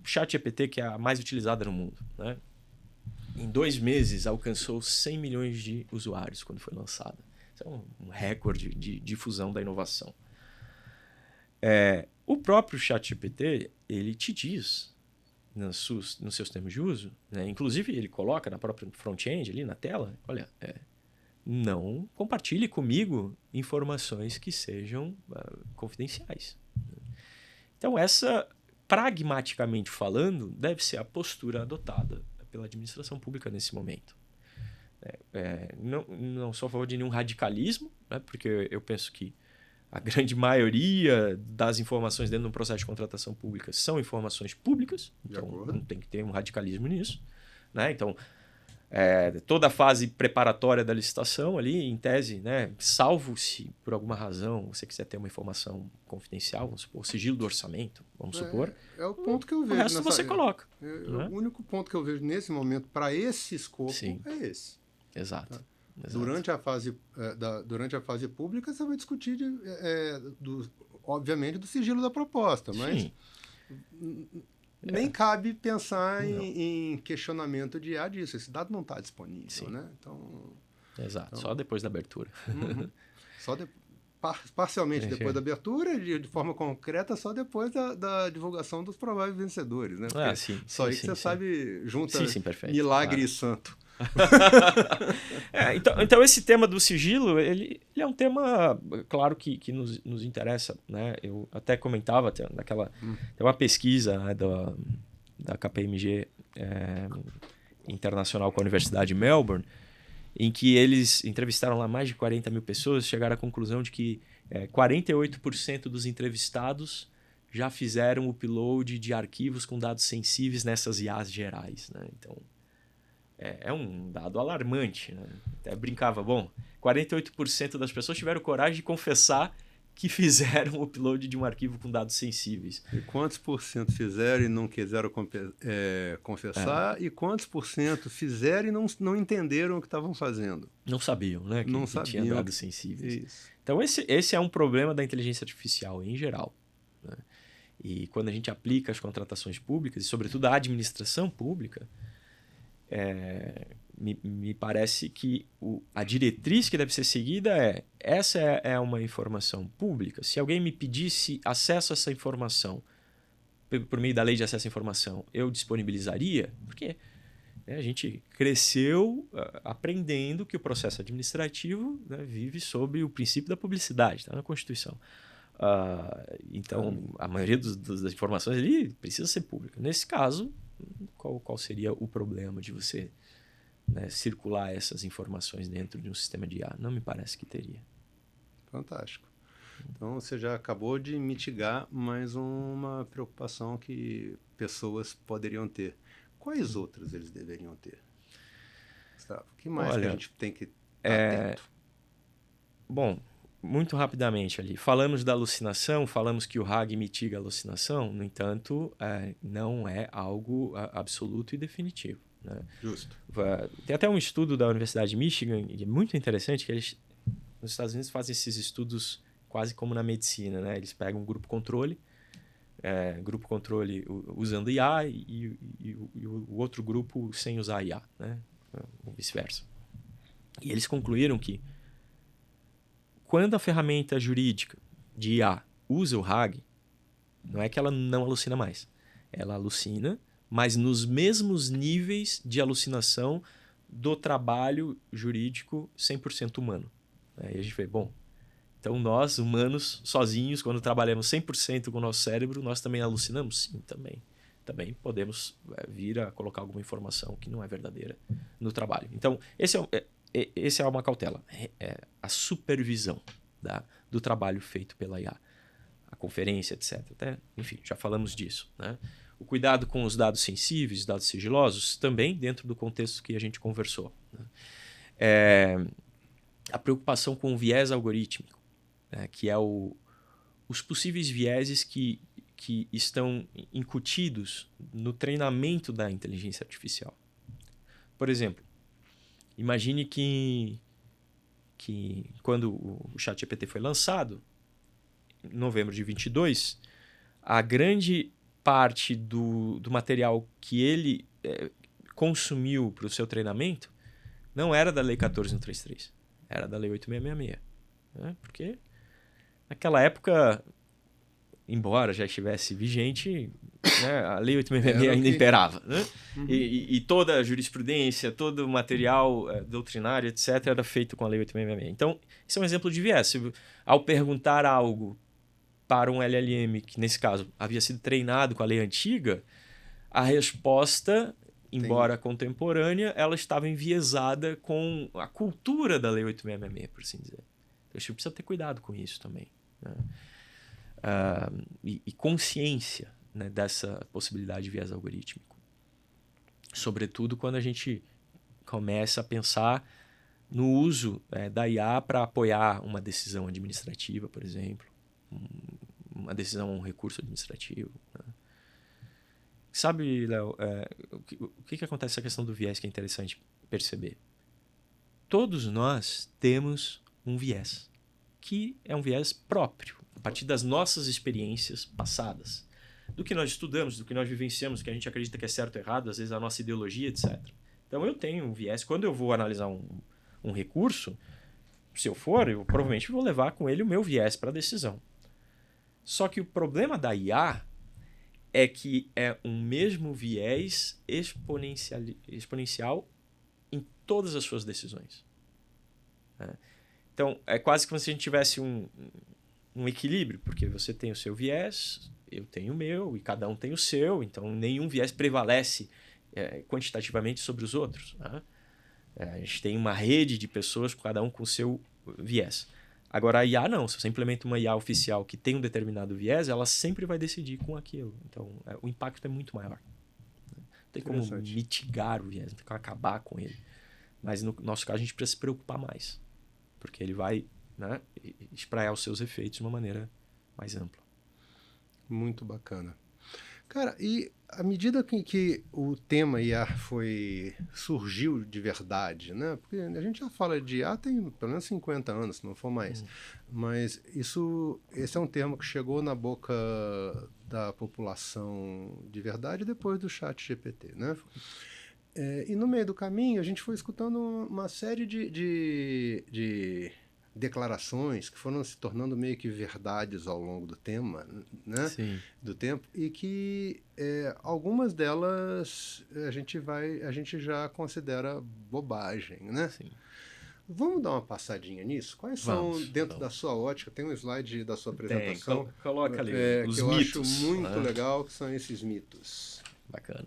o ChatGPT, que é a mais utilizada no mundo, né? Em 2 meses alcançou 100 milhões de usuários quando foi lançada. Isso é um recorde de difusão da inovação. O próprio ChatGPT, ele te diz, nos seus termos de uso, né? Inclusive ele coloca na própria front-end, ali na tela, olha, não compartilhe comigo informações que sejam confidenciais. Então essa, pragmaticamente falando, deve ser a postura adotada pela administração pública nesse momento. Não sou a favor de nenhum radicalismo, né, porque eu penso que a grande maioria das informações dentro de um processo de contratação pública são informações públicas, então não tem que ter um radicalismo nisso. Né? Então, toda a fase preparatória da licitação ali, em tese, né, salvo se por alguma razão você quiser ter uma informação confidencial, vamos supor, sigilo do orçamento, vamos supor. É o ponto que eu vejo. O resto você coloca. O único ponto que eu vejo nesse momento para esse escopo é esse. Exato. Tá? Durante a fase pública você vai discutir, obviamente, do sigilo da proposta, mas nem cabe pensar em questionamento disso. Esse dado não está disponível, né? Então, exato, só depois da abertura. Parcialmente depois da abertura, de forma concreta, só depois da divulgação dos prováveis vencedores, né? Porque só aí que você sabe, junta milagre e santo. Então esse tema do sigilo, ele é um tema, claro, que nos interessa, né? Eu até comentava, tem uma pesquisa, né, da KPMG internacional com a Universidade de Melbourne, em que eles entrevistaram lá mais de 40 mil pessoas, chegaram à conclusão de que 48% dos entrevistados já fizeram o upload de arquivos com dados sensíveis nessas IAs gerais, né? Então, é um dado alarmante, né? Até brincava, 48% das pessoas tiveram coragem de confessar que fizeram o upload de um arquivo com dados sensíveis. E quantos por cento fizeram e não quiseram confessar? E quantos por cento fizeram e não entenderam o que estavam fazendo? Não sabiam, né? Que tinha dados sensíveis. Isso. Então, esse é um problema da inteligência artificial em geral, né? E quando a gente aplica as contratações públicas, e sobretudo a administração pública, me parece que a diretriz que deve ser seguida essa é uma informação pública. Se alguém me pedisse acesso a essa informação por meio da lei de acesso à informação, eu disponibilizaria, porque a gente cresceu aprendendo que o processo administrativo, né, vive sob o princípio da publicidade, está na Constituição. Então, a maioria das informações ali precisa ser pública. Nesse caso, qual seria o problema de você, né, circular essas informações dentro de um sistema de IA? Não me parece que teria. Fantástico. Então, você já acabou de mitigar mais uma preocupação que pessoas poderiam ter. Quais outras eles deveriam ter? Gustavo, o que mais que a Olha, gente tem que estar atento? bom, muito rapidamente ali. Falamos da alucinação, falamos que o RAG mitiga a alucinação, no entanto, não é algo absoluto e definitivo. Né? Justo. Tem até um estudo da Universidade de Michigan, que é muito interessante, que eles, nos Estados Unidos, fazem esses estudos quase como na medicina. Né? Eles pegam um grupo controle usando IA e o outro grupo sem usar IA, né? Ou vice-versa. E eles concluíram que quando a ferramenta jurídica de IA usa o RAG, não é que ela não alucina mais. Ela alucina, mas nos mesmos níveis de alucinação do trabalho jurídico 100% humano. Aí a gente vê, bom, então nós, humanos, sozinhos, quando trabalhamos 100% com o nosso cérebro, nós também alucinamos? Sim, também. Também podemos vir a colocar alguma informação que não é verdadeira no trabalho. Então, esse é uma cautela. A supervisão do trabalho feito pela IA. A conferência, etc. Enfim, já falamos disso. Né? O cuidado com os dados sensíveis, dados sigilosos, também dentro do contexto que a gente conversou. Né? A preocupação com o viés algorítmico, né? Que é os possíveis vieses que estão incutidos no treinamento da inteligência artificial. Por exemplo, imagine que quando o ChatGPT foi lançado, em novembro de 22, a grande parte do material que ele consumiu para o seu treinamento não era da Lei 14.133, era da Lei 8.666. Né? Porque naquela época, embora já estivesse vigente, né, a Lei 8.666 ainda imperava. Né? Uhum. E toda a jurisprudência, todo o material doutrinário, etc., era feito com a Lei 8.666. Então, isso é um exemplo de viés. Ao perguntar algo para um LLM, que nesse caso havia sido treinado com a lei antiga, a resposta, embora contemporânea, ela estava enviesada com a cultura da Lei 8.666, por assim dizer. Então, a gente precisa ter cuidado com isso também. Né? E consciência, né, dessa possibilidade de viés algorítmico. Sobretudo quando a gente começa a pensar no uso da IA para apoiar uma decisão administrativa, por exemplo, uma decisão, um recurso administrativo. Né? Sabe, Léo, o que acontece com a questão do viés que é interessante perceber? Todos nós temos um viés, que é um viés próprio, a partir das nossas experiências passadas. Do que nós estudamos, do que nós vivenciamos, do que a gente acredita que é certo ou errado, às vezes a nossa ideologia, etc. Então eu tenho um viés. Quando eu vou analisar um recurso, se eu provavelmente vou levar com ele o meu viés para a decisão. Só que o problema da IA é que é um mesmo viés exponencial em todas as suas decisões. Então, é quase como se a gente tivesse um equilíbrio, porque você tem o seu viés, eu tenho o meu, e cada um tem o seu, então nenhum viés prevalece quantitativamente sobre os outros. Né? A gente tem uma rede de pessoas, cada um com o seu viés. Agora, a IA não. Se você implementa uma IA oficial que tem um determinado viés, ela sempre vai decidir com aquilo. Então, o impacto é muito maior. Não tem como mitigar o viés, não tem como acabar com ele. Mas, no nosso caso, a gente precisa se preocupar mais. Porque ele vai, né, espraiar os seus efeitos de uma maneira mais ampla. Muito bacana. Cara, e à medida que o tema IA surgiu de verdade, né? Porque a gente já fala de IA tem pelo menos 50 anos, se não for mais. Mas esse é um termo que chegou na boca da população de verdade depois do ChatGPT, né? E no meio do caminho a gente foi escutando uma série de declarações que foram se tornando meio que verdades ao longo do tema, né? Sim. Do tempo, e que algumas delas a gente já considera bobagem, né? Sim. Vamos dar uma passadinha nisso? Quais são, dentro da sua ótica, tem um slide da sua apresentação? Coloca ali os que eu mitos. Acho muito legal, que são esses mitos. Bacana.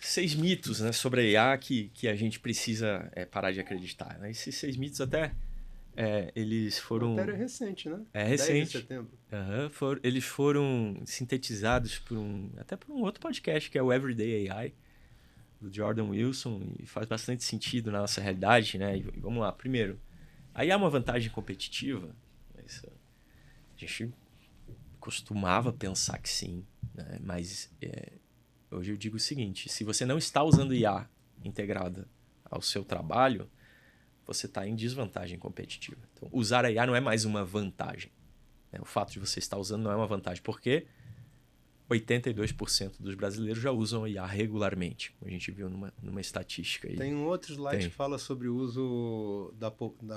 6 mitos, né, sobre a IA que a gente precisa parar de acreditar. Né? Esses 6 mitos até Eles foram... Matéria recente, né? É recente. 10 de setembro. Eles foram sintetizados até por um outro podcast, que é o Everyday AI, do Jordan Wilson, e faz bastante sentido na nossa realidade, né? E vamos lá, primeiro, aí há uma vantagem competitiva, mas a gente costumava pensar que sim, né? Mas hoje eu digo o seguinte, se você não está usando IA integrada ao seu trabalho, você está em desvantagem competitiva. Então, usar a IA não é mais uma vantagem. Né? O fato de você estar usando não é uma vantagem, porque 82% dos brasileiros já usam a IA regularmente, como a gente viu numa estatística aí. Tem um outro slide que fala sobre o uso da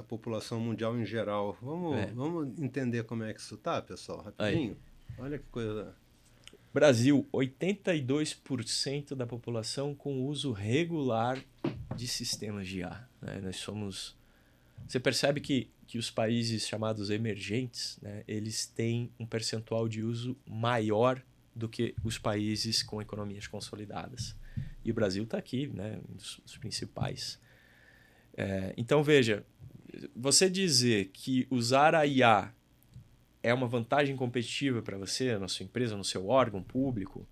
população mundial em geral. Vamos entender como é que isso tá, pessoal, rapidinho? Aí. Olha que coisa... Brasil, 82% da população com uso regular de sistemas de IA. Né? Nós somos... Você percebe que os países chamados emergentes, né, eles têm um percentual de uso maior do que os países com economias consolidadas. E o Brasil está aqui, né, um dos principais. Então, veja, você dizer que usar a IA é uma vantagem competitiva para você, na sua empresa, no seu órgão público,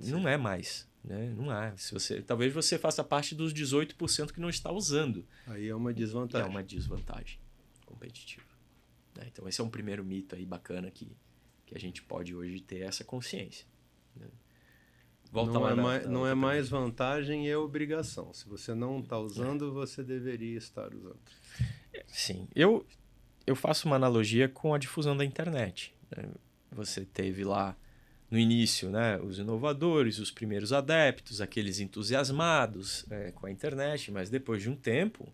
não é mais. Né? Não há. Talvez você faça parte dos 18% que não está usando. Aí é uma desvantagem. É uma desvantagem competitiva. Né? Então, esse é um primeiro mito aí bacana que a gente pode hoje ter essa consciência. Né? Não é mais vantagem, é obrigação. Se você não está usando, você deveria estar usando. Sim. Eu faço uma analogia com a difusão da internet. Né? Você teve lá no início, né, os inovadores, os primeiros adeptos, aqueles entusiasmados com a internet, mas depois de um tempo,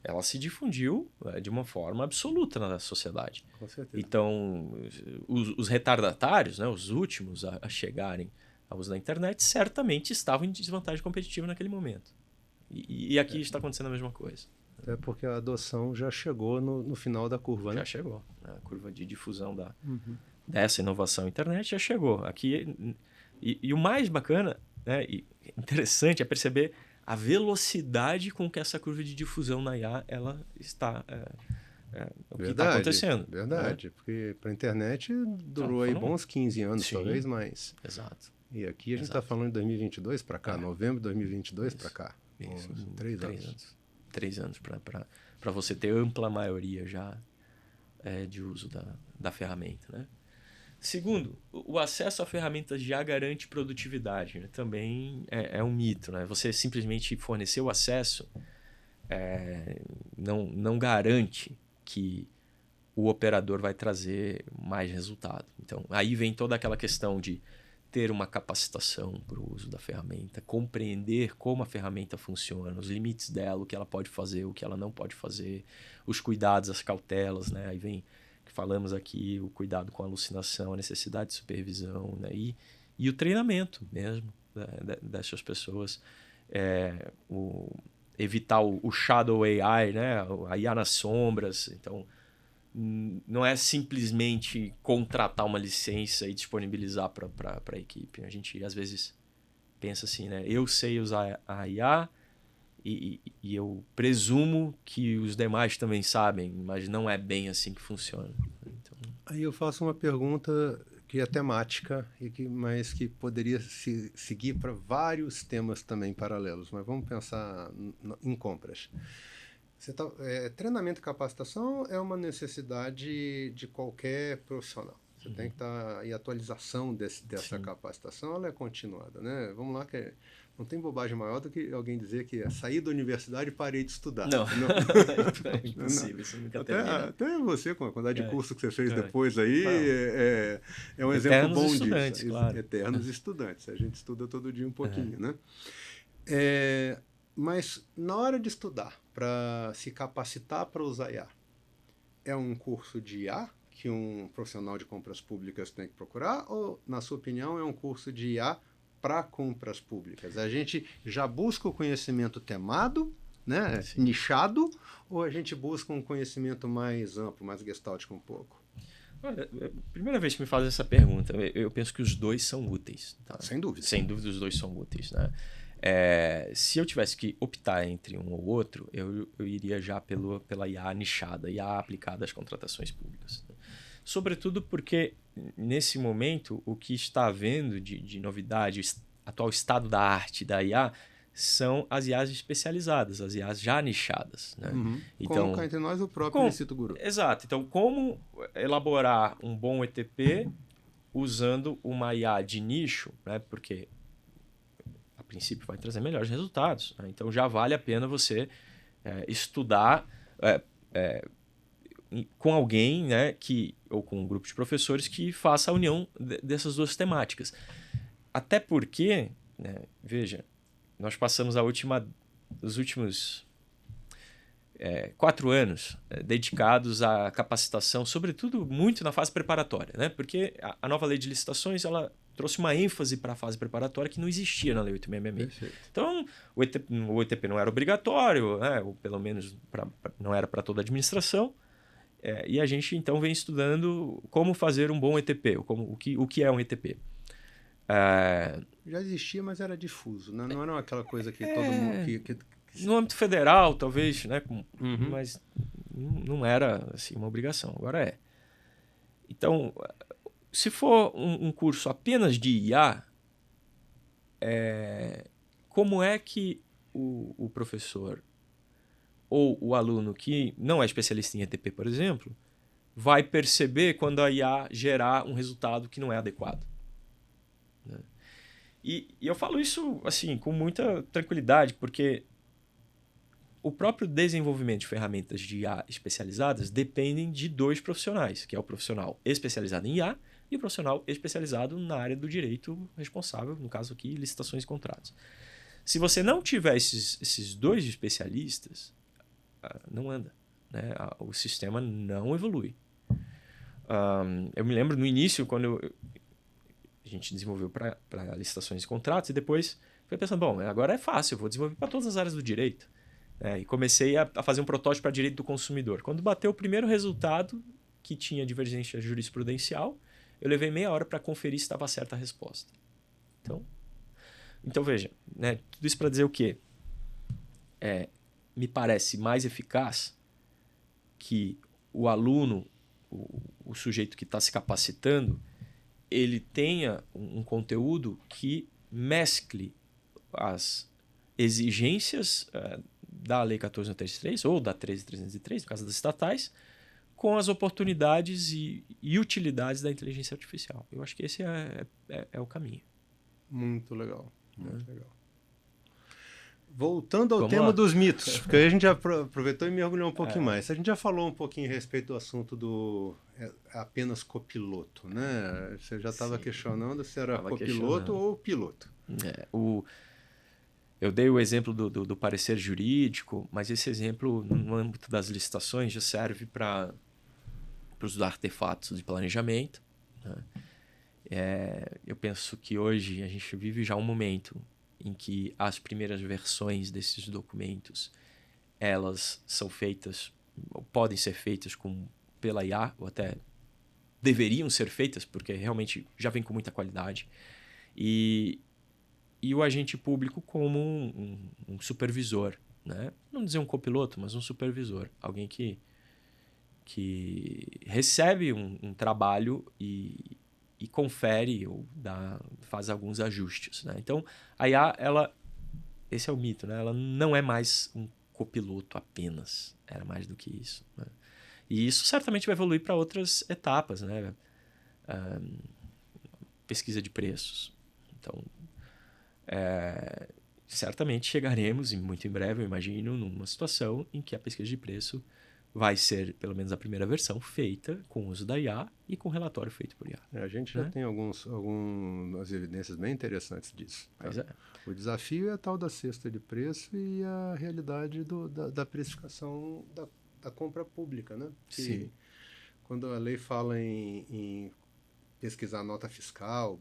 ela se difundiu de uma forma absoluta na sociedade. Com certeza. Então, os retardatários, né, os últimos a chegarem ao uso da internet, certamente estavam em desvantagem competitiva naquele momento. E aqui está acontecendo a mesma coisa. Até porque a adoção já chegou no final da curva, né? Já chegou. A curva de difusão dessa inovação internet já chegou. Aqui, e o mais bacana, né, e interessante é perceber a velocidade com que essa curva de difusão na IA ela está, o que está acontecendo. Verdade, né? Porque para a internet durou aí bons 15 anos, sim, talvez mais. Exato. E aqui a gente está falando de 2022 para cá, novembro de 2022 para cá. Isso. 3 anos. 3 anos para você ter ampla maioria já de uso da ferramenta, né? Segundo, o acesso a ferramentas já garante produtividade. Né? Também é um mito. Né? Você simplesmente fornecer o acesso não garante que o operador vai trazer mais resultado. Então, aí vem toda aquela questão de ter uma capacitação para o uso da ferramenta, compreender como a ferramenta funciona, os limites dela, o que ela pode fazer, o que ela não pode fazer, os cuidados, as cautelas. Né? Aí vem... Falamos aqui o cuidado com a alucinação, a necessidade de supervisão, né? E o treinamento mesmo dessas pessoas. Evitar o shadow AI, né? A IA nas sombras. Então, não é simplesmente contratar uma licença e disponibilizar para a equipe. A gente, às vezes, pensa assim, né? Eu sei usar a IA e eu presumo que os demais também sabem, mas não é bem assim que funciona. Então... Aí eu faço uma pergunta que é temática, mas que poderia seguir para vários temas também paralelos. Mas vamos pensar em compras. Treinamento e capacitação é uma necessidade de qualquer profissional. Você tem que estar... E a atualização dessa capacitação ela é continuada. Né? Vamos lá, não tem bobagem maior do que alguém dizer que saí da universidade e parei de estudar. Não. É impossível, isso nunca termina. Até você, com a quantidade de curso que você fez depois aí, é um exemplo bom disso. Claro. Eternos estudantes. A gente estuda todo dia um pouquinho, né? Mas na hora de estudar, para se capacitar para usar IA, é um curso de IA que um profissional de compras públicas tem que procurar? Ou, na sua opinião, é um curso de IA para compras públicas? A gente já busca o conhecimento temado, né, nichado, ou a gente busca um conhecimento mais amplo, mais gestáltico um pouco? Olha, primeira vez que me fazem essa pergunta, eu penso que os dois são úteis. Tá? Sem dúvida. Sem dúvida, os dois são úteis. Né? Se eu tivesse que optar entre um ou outro, eu iria já pela IA nichada, IA aplicada às contratações públicas. Sobretudo porque, nesse momento, o que está havendo de novidade, atual estado da arte da IA, são as IAs especializadas, as IAs já nichadas. Né? Então, como cá entre nós, o próprio Licito Guru. Exato. Então, como elaborar um bom ETP usando uma IA de nicho, né? Porque a princípio vai trazer melhores resultados. Né? Então, já vale a pena você estudar com alguém, né, ou com um grupo de professores que faça a união dessas duas temáticas. Até porque, né, veja, nós passamos os últimos 4 anos dedicados à capacitação, sobretudo muito na fase preparatória, né? Porque a nova lei de licitações ela trouxe uma ênfase para a fase preparatória que não existia na lei 8666. Perfeito. Então, o ETP não era obrigatório, né? Ou pelo menos não era para toda a administração. E a gente, então, vem estudando como fazer um bom ETP, o que é um ETP. Já existia, mas era difuso, né? Não era aquela coisa que todo mundo... No âmbito federal, talvez, né? Mas não era assim, uma obrigação, agora é. Então, se for um curso apenas de IA, como é que o professor ou o aluno que não é especialista em ETP, por exemplo, vai perceber quando a IA gerar um resultado que não é adequado? Né? E eu falo isso assim com muita tranquilidade, porque o próprio desenvolvimento de ferramentas de IA especializadas dependem de 2 profissionais, que é o profissional especializado em IA e o profissional especializado na área do direito responsável, no caso aqui, licitações e contratos. Se você não tiver esses 2 especialistas, não anda, né? O sistema não evolui. Eu me lembro no início, quando a gente desenvolveu para licitações e contratos, e depois foi pensando, bom, agora é fácil, eu vou desenvolver para todas as áreas do direito. E comecei a fazer um protótipo para direito do consumidor. Quando bateu o primeiro resultado, que tinha divergência jurisprudencial, eu levei meia hora para conferir se estava certa a resposta. Então veja, né, tudo isso para dizer o quê? Me parece mais eficaz que o aluno, o sujeito que está se capacitando, ele tenha um conteúdo que mescle as exigências da Lei 14.133 ou da 13.303, no caso das estatais, com as oportunidades e utilidades da inteligência artificial. Eu acho que esse é o caminho. Muito legal, muito legal. Voltando ao tema dos mitos, porque a gente já aproveitou e mergulhou um pouquinho mais. A gente já falou um pouquinho a respeito do assunto do apenas copiloto, né? Você já estava questionando se era copiloto ou piloto. Eu dei o exemplo do parecer jurídico, mas esse exemplo, no âmbito das licitações, já serve para os artefatos de planejamento. Né? Eu penso que hoje a gente vive já um momento em que as primeiras versões desses documentos, elas são feitas, ou podem ser feitas pela IA, ou até deveriam ser feitas, porque realmente já vem com muita qualidade. E o agente público como um supervisor, né? Não dizer um copiloto, mas um supervisor. Alguém que recebe um trabalho e confere ou faz alguns ajustes. Né? Então, a IA, esse é o mito, né? Ela não é mais um copiloto apenas. Era mais do que isso. Né? E isso certamente vai evoluir para outras etapas. Né? Pesquisa de preços. Então, certamente chegaremos, muito em breve, eu imagino, numa situação em que a pesquisa de preço vai ser, pelo menos a primeira versão, feita com o uso da IA e com relatório feito por IA. A gente já tem algumas evidências bem interessantes disso. Pois O desafio é a tal da cesta de preço e a realidade da precificação da compra pública, né? Sim. Quando a lei fala em pesquisar nota fiscal,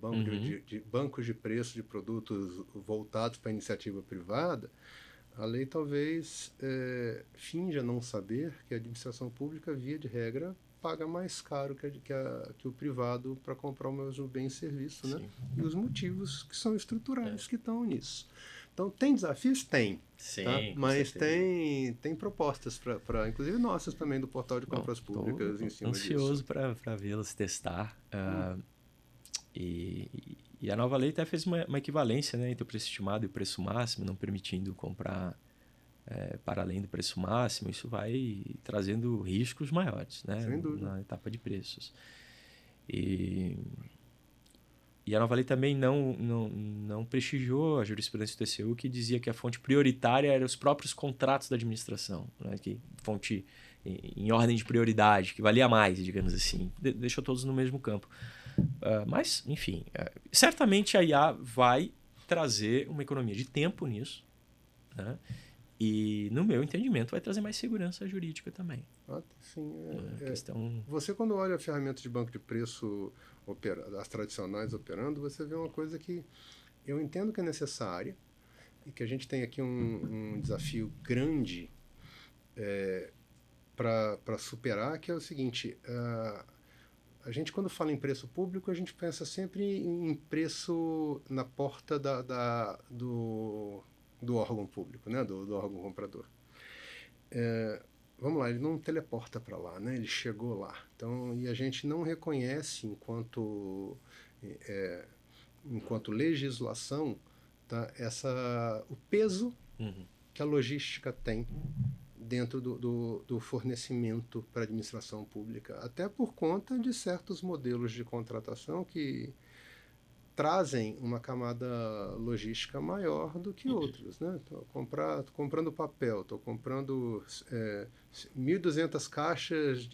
bancos de preço de produtos voltados para a iniciativa privada, a lei talvez finja não saber que a administração pública, via de regra, paga mais caro que o privado para comprar o mesmo bem e serviço, né? E os motivos que são estruturais que estão nisso. Então, tem desafios? Tem. Sim, tá? com Mas certeza. tem propostas, inclusive nossas também, do portal de compras públicas em cima ansioso disso. para vê-las testar. E a nova lei até fez uma equivalência, né, entre o preço estimado e o preço máximo, não permitindo comprar para além do preço máximo. Isso vai trazendo riscos maiores, né, Sem dúvida. na etapa de preços. E a nova lei também não prestigiou a jurisprudência do TCU, que dizia que a fonte prioritária era os próprios contratos da administração, né? Que fonte em ordem de prioridade, que valia mais, digamos assim. Deixou todos no mesmo campo. Mas, enfim, certamente a IA vai trazer uma economia de tempo nisso, né? E, no meu entendimento, vai trazer mais segurança jurídica também. Sim, questão... Você, quando olha a ferramenta de banco de preço, as tradicionais operando, você vê uma coisa que eu entendo que é necessária e que a gente tem aqui um desafio grande para superar, que é o seguinte: a gente, quando fala em preço público, a gente pensa sempre em preço na porta do órgão público, né? do órgão comprador. Vamos lá, ele não teleporta para lá, né? Ele chegou lá. Então, e a gente não reconhece enquanto legislação, tá? O peso que a logística tem dentro do fornecimento para a administração pública, até por conta de certos modelos de contratação que trazem uma camada logística maior do que outros, né? Tô comprando papel, estou comprando 1.200 caixas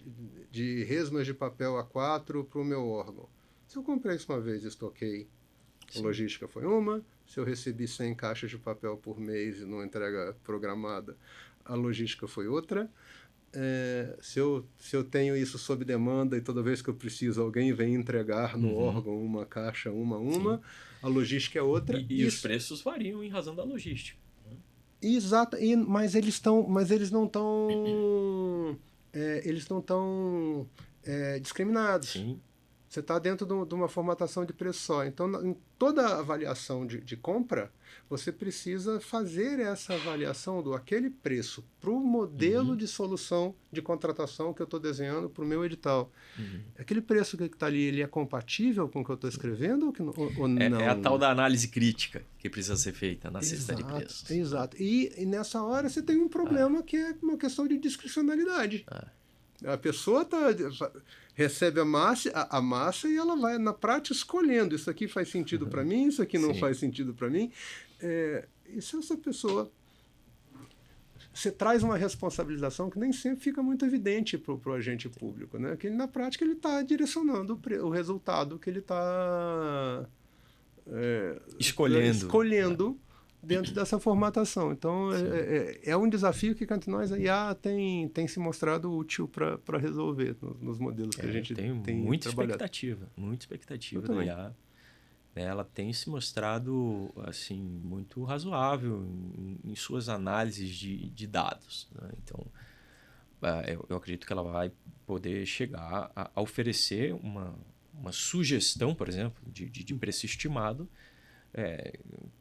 de resmas de papel A4 para o meu órgão. Se eu comprei isso uma vez e estoquei, a logística foi uma. Se eu recebi 100 caixas de papel por mês e numa entrega programada, a logística foi outra. Se eu tenho isso sob demanda e toda vez que eu preciso alguém vem entregar no órgão uma caixa, a logística é outra. E os preços variam em razão da logística. Exato, mas eles não estão discriminados. Sim. Você está dentro de uma formatação de preço só. Então, em toda avaliação de compra, você precisa fazer essa avaliação aquele preço para o modelo de solução de contratação que eu estou desenhando para o meu edital. Aquele preço que está ali, ele é compatível com o que eu estou escrevendo ou não? É a tal da análise crítica que precisa ser feita na cesta de preços. Exato. E nessa hora você tem um problema que é uma questão de discricionalidade. A pessoa recebe a massa e ela vai, na prática, escolhendo. Isso aqui faz sentido para mim, isso aqui não faz sentido para mim. E se essa pessoa... Você traz uma responsabilização que nem sempre fica muito evidente para o agente público, né? Que na prática ele está direcionando o resultado que ele está escolhendo dentro dessa formatação. Então, é um desafio que, entre nós, a IA tem se mostrado útil para resolver nos modelos que a gente tem muita trabalhado. Muita expectativa da IA. Ela tem se mostrado assim, muito razoável em suas análises de dados, né? Então, eu acredito que ela vai poder chegar a oferecer uma sugestão, por exemplo, de preço estimado,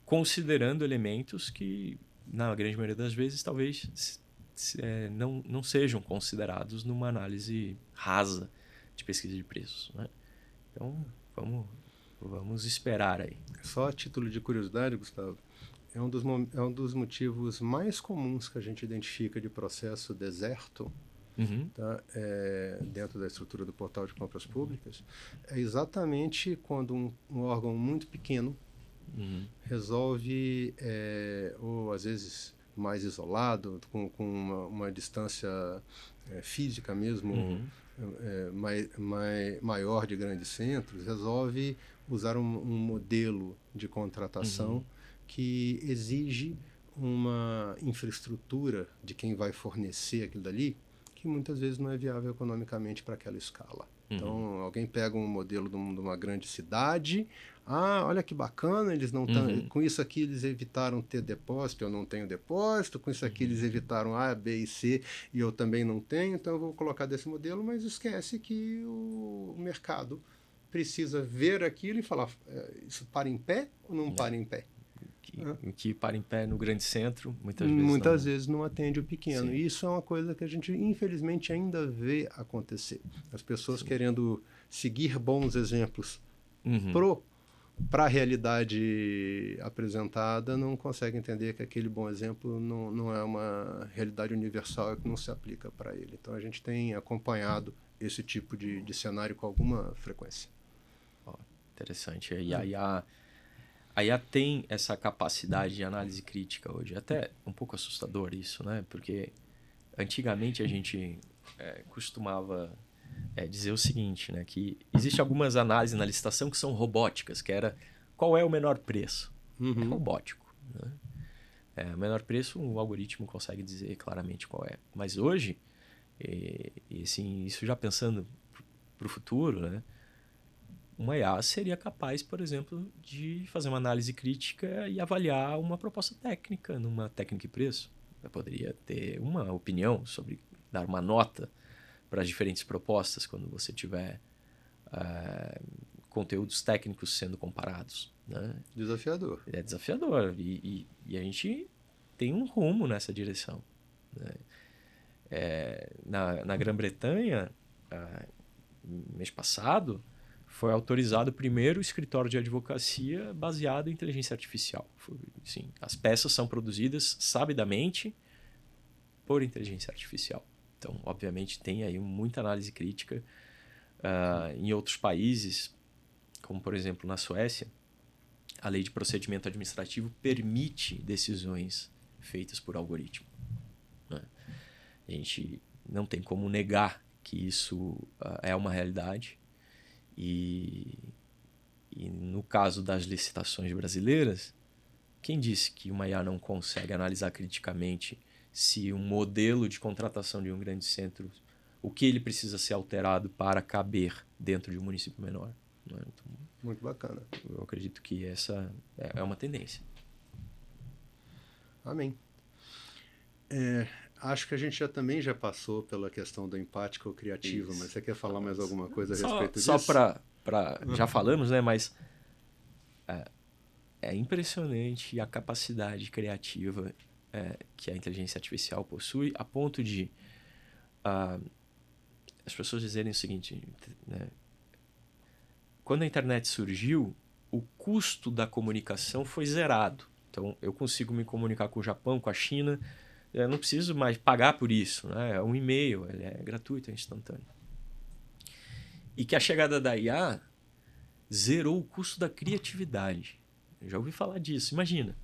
considerando elementos que, na grande maioria das vezes, talvez não sejam considerados numa análise rasa de pesquisa de preços, né? Então, vamos esperar aí. Só a título de curiosidade, Gustavo, é um dos motivos mais comuns que a gente identifica de processo deserto, tá? Dentro da estrutura do portal de compras públicas, é exatamente quando um órgão muito pequeno resolve, ou às vezes mais isolado, com uma distância física mesmo maior de grandes centros, resolve usar um modelo de contratação que exige uma infraestrutura de quem vai fornecer aquilo dali, que muitas vezes não é viável economicamente para aquela escala. Então, alguém pega um modelo de uma grande cidade, olha que bacana, eles não estão... Com isso aqui eles evitaram ter depósito, eu não tenho depósito, com isso aqui eles evitaram A, B e C, e eu também não tenho, então eu vou colocar desse modelo, mas esquece que o mercado precisa ver aquilo e falar, isso para em pé ou não para em pé? que para em pé no grande centro, muitas vezes não atende o pequeno. Sim. E isso é uma coisa que a gente, infelizmente, ainda vê acontecer. As pessoas Sim. querendo seguir bons exemplos Uhum. para a realidade apresentada, não conseguem entender que aquele bom exemplo não é uma realidade universal e que não se aplica para ele. Então, a gente tem acompanhado esse tipo de cenário com alguma frequência. Ó, interessante. E a IA tem essa capacidade de análise crítica hoje. Até um pouco assustador isso, né? Porque antigamente a gente costumava dizer o seguinte, né? Que existe algumas análises na licitação que são robóticas, que era qual é o menor preço. É robótico, né? O menor preço o algoritmo consegue dizer claramente qual é. Mas hoje, e assim, isso já pensando para o futuro, né? Uma IA seria capaz, por exemplo, de fazer uma análise crítica e avaliar uma proposta técnica numa técnica e preço. Eu poderia ter uma opinião sobre dar uma nota para as diferentes propostas quando você tiver conteúdos técnicos sendo comparados, né? Desafiador. É desafiador e a gente tem um rumo nessa direção, né? Na Grã-Bretanha, mês passado, foi autorizado o primeiro escritório de advocacia baseado em inteligência artificial. Sim, as peças são produzidas sabidamente por inteligência artificial. Então, obviamente, tem aí muita análise crítica. Em outros países, como por exemplo na Suécia, a lei de procedimento administrativo permite decisões feitas por algoritmo, né? A gente não tem como negar que isso é uma realidade. E no caso das licitações brasileiras, quem disse que uma IA não consegue analisar criticamente se um modelo de contratação de um grande centro, o que ele precisa ser alterado para caber dentro de um município menor? Não é? Então, muito bacana. Eu acredito que essa é uma tendência. Amém. Acho que a gente também já passou pela questão da empática ou criativa, mas você quer falar mais alguma coisa a respeito disso? Só para já falamos, né? Mas é impressionante a capacidade criativa que a inteligência artificial possui, a ponto de as pessoas dizerem o seguinte, né? Quando a internet surgiu, o custo da comunicação foi zerado. Então, eu consigo me comunicar com o Japão, com a China, eu não preciso mais pagar por isso, né? É um e-mail, ele é gratuito, é instantâneo. E que a chegada da IA zerou o custo da criatividade. Eu já ouvi falar disso. Imagina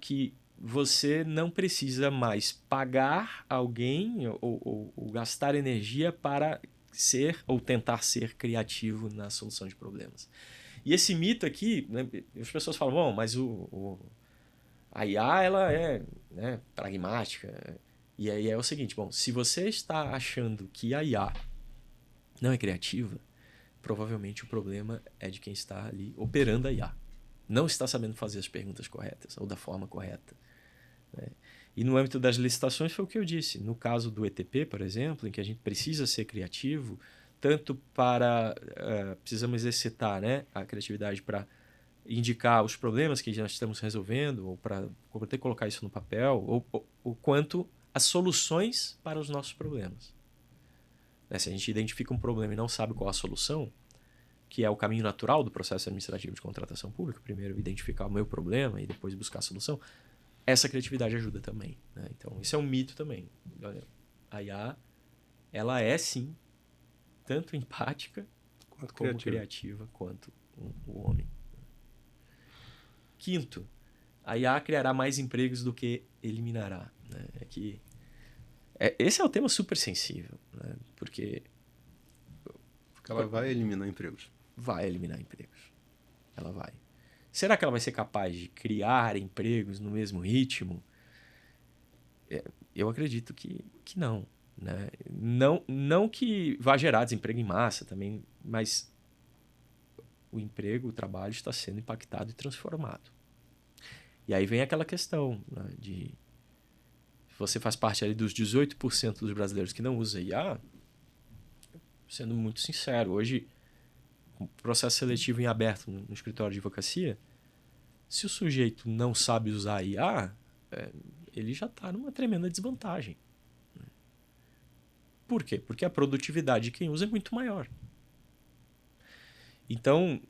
que você não precisa mais pagar alguém ou gastar energia para ser ou tentar ser criativo na solução de problemas. E esse mito aqui, né, as pessoas falam, bom, mas a IA ela é, né, pragmática. E aí é o seguinte, bom, se você está achando que a IA não é criativa, provavelmente o problema é de quem está ali operando a IA. Não está sabendo fazer as perguntas corretas ou da forma correta, né? E no âmbito das licitações foi o que eu disse. No caso do ETP, por exemplo, em que a gente precisa ser criativo, tanto para... precisamos exercitar, né, a criatividade para indicar os problemas que nós estamos resolvendo, ou para poder colocar isso no papel, ou quanto as soluções para os nossos problemas. Né? Se a gente identifica um problema e não sabe qual a solução, que é o caminho natural do processo administrativo de contratação pública, primeiro identificar o meu problema e depois buscar a solução, essa criatividade ajuda também, né? Então, isso é um mito também. Olha, a IA, ela é sim, tanto empática como criativa quanto o homem. Quinto, a IA criará mais empregos do que eliminará, né? Esse é um tema super sensível, né? Porque ela vai eliminar empregos. Vai eliminar empregos. Ela vai. Será que ela vai ser capaz de criar empregos no mesmo ritmo? Eu acredito que não, né? Não que vá gerar desemprego em massa também, mas o emprego, o trabalho está sendo impactado e transformado. E aí vem aquela questão, né, de você faz parte ali dos 18% dos brasileiros que não usa IA, sendo muito sincero, hoje, o processo seletivo em aberto no escritório de advocacia, Se o sujeito não sabe usar IA, ele já está numa tremenda desvantagem. Por quê? Porque a produtividade de quem usa é muito maior. Então,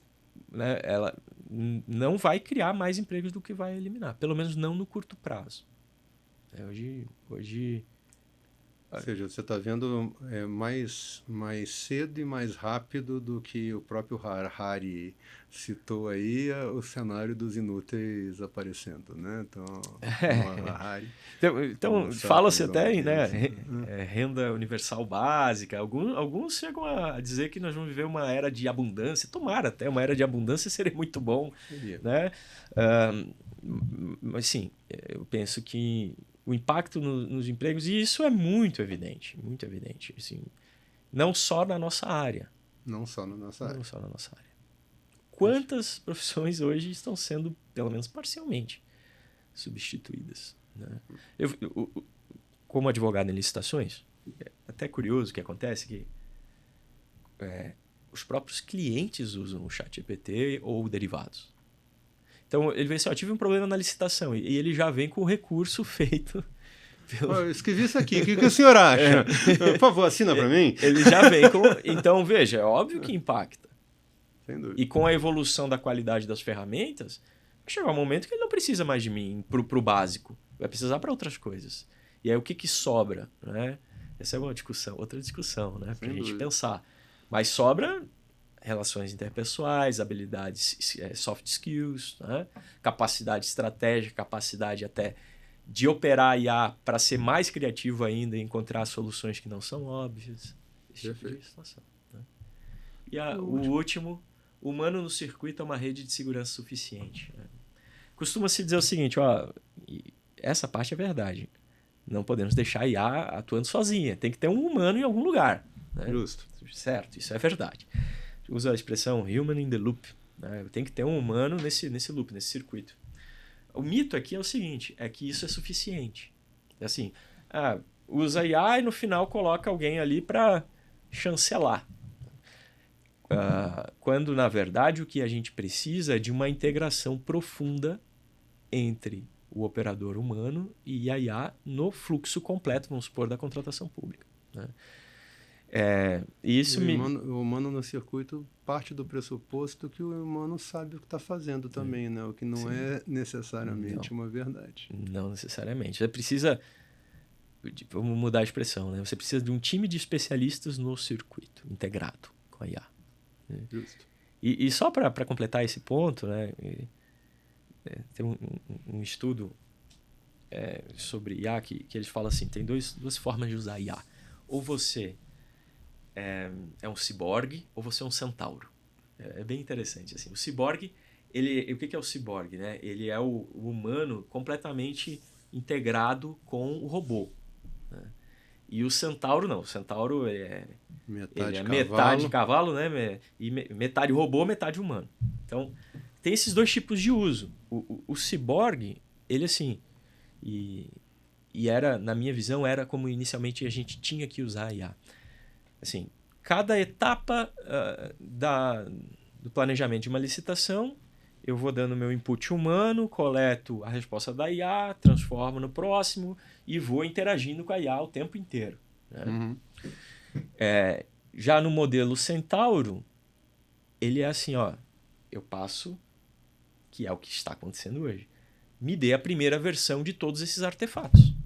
né, ela não vai criar mais empregos do que vai eliminar. Pelo menos não no curto prazo. Hoje... Ou seja, você está vendo mais cedo e mais rápido do que o próprio Harari citou aí, o cenário dos inúteis aparecendo, né? Então, Harari, então fala-se até em renda universal básica. Alguns chegam a dizer que nós vamos viver uma era de abundância. Tomara até, uma era de abundância seria muito bom. Né? Mas sim, eu penso que o impacto nos empregos, e isso é muito evidente, assim, não só na nossa área. Não só na nossa área. Quantas profissões hoje estão sendo, pelo menos parcialmente, substituídas? Né? Eu, como advogado em licitações, é até curioso o que acontece que os próprios clientes usam o ChatGPT ou derivados. Então, ele vem assim, tive um problema na licitação, e ele já vem com o recurso feito. Eu escrevi isso aqui, o que o senhor acha? Por favor, assina para mim. Ele já vem com... Então, veja, é óbvio que impacta. Sem dúvida. E com a evolução da qualidade das ferramentas, vai chegar um momento que ele não precisa mais de mim pro básico, vai precisar para outras coisas. E aí, o que sobra? Né? Essa é outra discussão, né? Para a gente pensar. Mas sobra... relações interpessoais, habilidades, soft skills, né? Capacidade estratégica, capacidade até de operar IA para ser mais criativo ainda e encontrar soluções que não são óbvias. Esse tipo de situação. Né? E o último, humano no circuito é uma rede de segurança suficiente. Né? Costuma-se dizer o seguinte, essa parte é verdade. Não podemos deixar a IA atuando sozinha. Tem que ter um humano em algum lugar. Né? Justo. Certo, isso é verdade. Usa a expressão human in the loop. Né? Tem que ter um humano nesse loop, nesse circuito. O mito aqui é o seguinte, é que isso é suficiente. É assim, usa IA e no final coloca alguém ali para chancelar. Quando, na verdade, o que a gente precisa é de uma integração profunda entre o operador humano e a IA no fluxo completo, vamos supor, da contratação pública. Né? O humano no circuito parte do pressuposto que o humano sabe o que está fazendo também, né? O que não é necessariamente uma verdade. Não necessariamente. Você precisa... Vamos mudar a expressão, né? Você precisa de um time de especialistas no circuito, integrado com a IA. Né? Justo. E só para completar esse ponto, né? Tem um estudo sobre IA que eles falam assim, tem duas formas de usar IA. Ou você é um ciborgue ou você é um centauro. É bem interessante. Assim. O ciborgue, o que é o ciborgue? Né? Ele é o humano completamente integrado com o robô. Né? E o centauro não. O centauro é metade cavalo, né? E metade robô, metade humano. Então, tem esses dois tipos de uso. O ciborgue, ele assim... E era, na minha visão, era como inicialmente a gente tinha que usar a IA. Assim, cada etapa do planejamento de uma licitação, eu vou dando meu input humano, coleto a resposta da IA, transformo no próximo e vou interagindo com a IA o tempo inteiro. Né? Uhum. Já no modelo Centauro, ele é assim, eu passo, que é o que está acontecendo hoje, me dê a primeira versão de todos esses artefatos.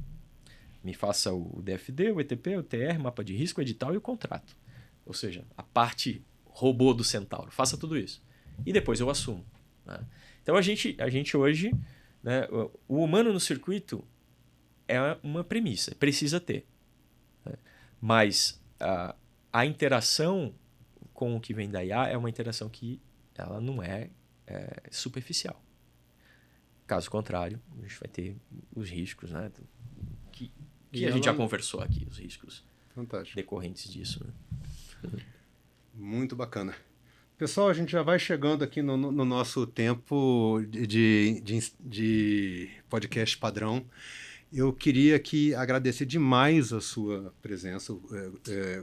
Me faça o DFD, o ETP, o TR, mapa de risco, o edital e o contrato. Ou seja, a parte robô do Centauro. Faça tudo isso. E depois eu assumo. Né? Então a gente hoje, né, o humano no circuito é uma premissa, precisa ter. Né? Mas a interação com o que vem da IA é uma interação que ela não é superficial. Caso contrário, a gente vai ter os riscos, né? Que a gente já conversou aqui, os riscos decorrentes disso. Né? Muito bacana. Pessoal, a gente já vai chegando aqui no nosso tempo de podcast padrão. Eu queria aqui agradecer demais a sua presença,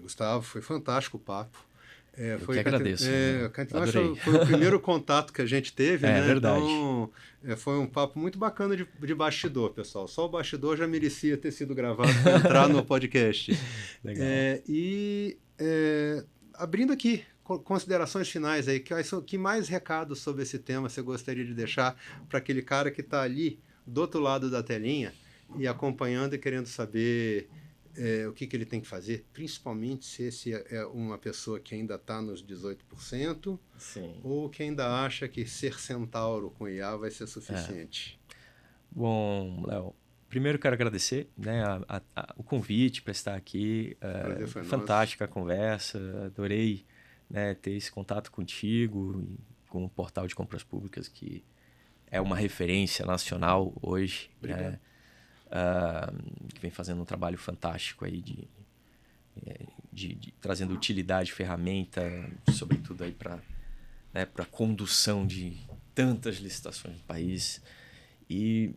Gustavo. Foi fantástico o papo. Eu que agradeço. Adorei. Foi o primeiro contato que a gente teve, né? É verdade. Então, foi um papo muito bacana de bastidor, pessoal. Só o bastidor já merecia ter sido gravado para entrar no podcast. Legal. Abrindo aqui, considerações finais aí, que mais recados sobre esse tema você gostaria de deixar para aquele cara que está ali do outro lado da telinha e acompanhando e querendo saber o que ele tem que fazer, principalmente se esse é uma pessoa que ainda está nos 18%, Sim. ou que ainda acha que ser centauro com IA vai ser suficiente. Bom, Léo, primeiro quero agradecer, né, o convite para estar aqui. Prazer foi fantástica a conversa, adorei, né, ter esse contato contigo e com o portal de compras públicas, que é uma referência nacional hoje. Obrigado. Né? Que vem fazendo um trabalho fantástico aí de trazendo utilidade, ferramenta, sobretudo aí para a condução de tantas licitações no país. E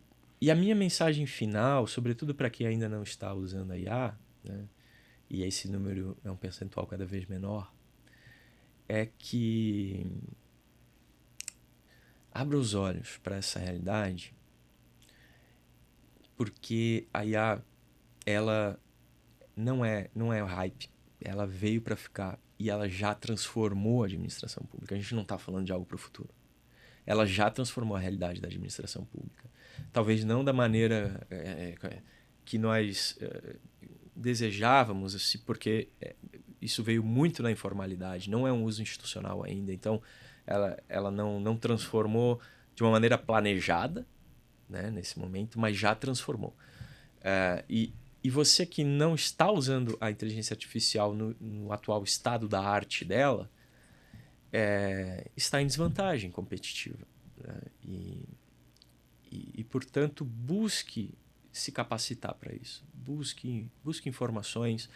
a minha mensagem final, sobretudo para quem ainda não está usando a IA, né, e esse número é um percentual cada vez menor, é que abra os olhos para essa realidade, porque a IA, ela não é hype, ela veio para ficar e ela já transformou a administração pública. A gente não está falando de algo para o futuro. Ela já transformou a realidade da administração pública. Talvez não da maneira que nós desejávamos, porque isso veio muito na informalidade, não é um uso institucional ainda. Então, ela não transformou de uma maneira planejada, né, nesse momento, mas já transformou. E você que não está usando a inteligência artificial no atual estado da arte dela, está em desvantagem competitiva. Né? E, portanto, busque se capacitar para isso. Busque informações,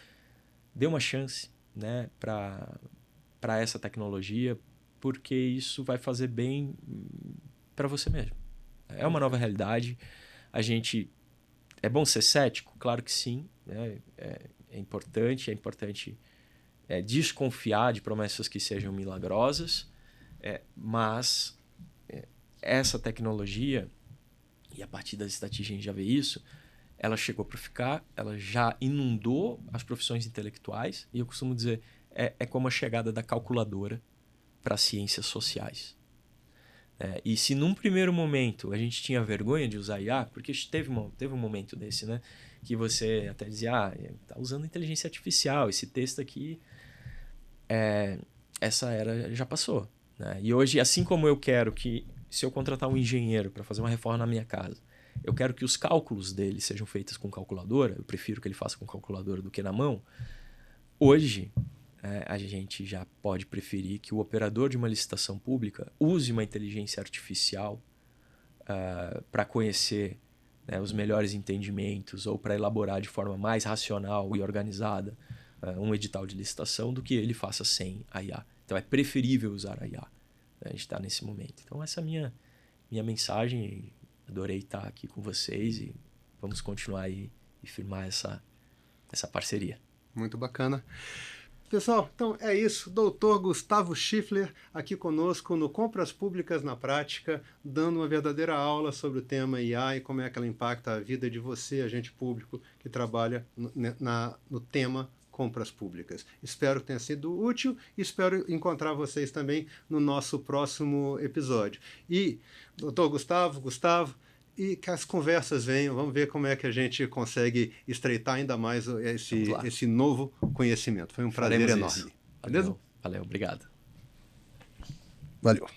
dê uma chance, né, para essa tecnologia, porque isso vai fazer bem para você mesmo. É uma nova realidade. É bom ser cético? Claro que sim. Né? É importante desconfiar de promessas que sejam milagrosas, mas essa tecnologia, e a partir das estatísticas a gente já vê isso, ela chegou para ficar, ela já inundou as profissões intelectuais, e eu costumo dizer, é como a chegada da calculadora para as ciências sociais. E se num primeiro momento a gente tinha vergonha de usar IA, porque teve um momento desse, né, que você até dizia, está usando inteligência artificial, esse texto aqui, essa era já passou. Né? E hoje, assim como eu quero que, se eu contratar um engenheiro para fazer uma reforma na minha casa, eu quero que os cálculos dele sejam feitos com calculadora, eu prefiro que ele faça com calculadora do que na mão, hoje a gente já pode preferir que o operador de uma licitação pública use uma inteligência artificial para conhecer, né, os melhores entendimentos ou para elaborar de forma mais racional e organizada um edital de licitação do que ele faça sem a IA. Então é preferível usar a IA. A gente está nesse momento. Então essa é a minha mensagem. Adorei estar aqui com vocês e vamos continuar aí e firmar essa parceria. Muito bacana. Pessoal, então é isso. Doutor Gustavo Schiffler aqui conosco no Compras Públicas na Prática, dando uma verdadeira aula sobre o tema IA e como é que ela impacta a vida de você, agente público, que trabalha no tema compras públicas. Espero que tenha sido útil e espero encontrar vocês também no nosso próximo episódio. E, doutor Gustavo, e que as conversas venham, vamos ver como é que a gente consegue estreitar ainda mais esse novo conhecimento. Foi um prazer enorme. Beleza? Valeu, obrigado. Valeu.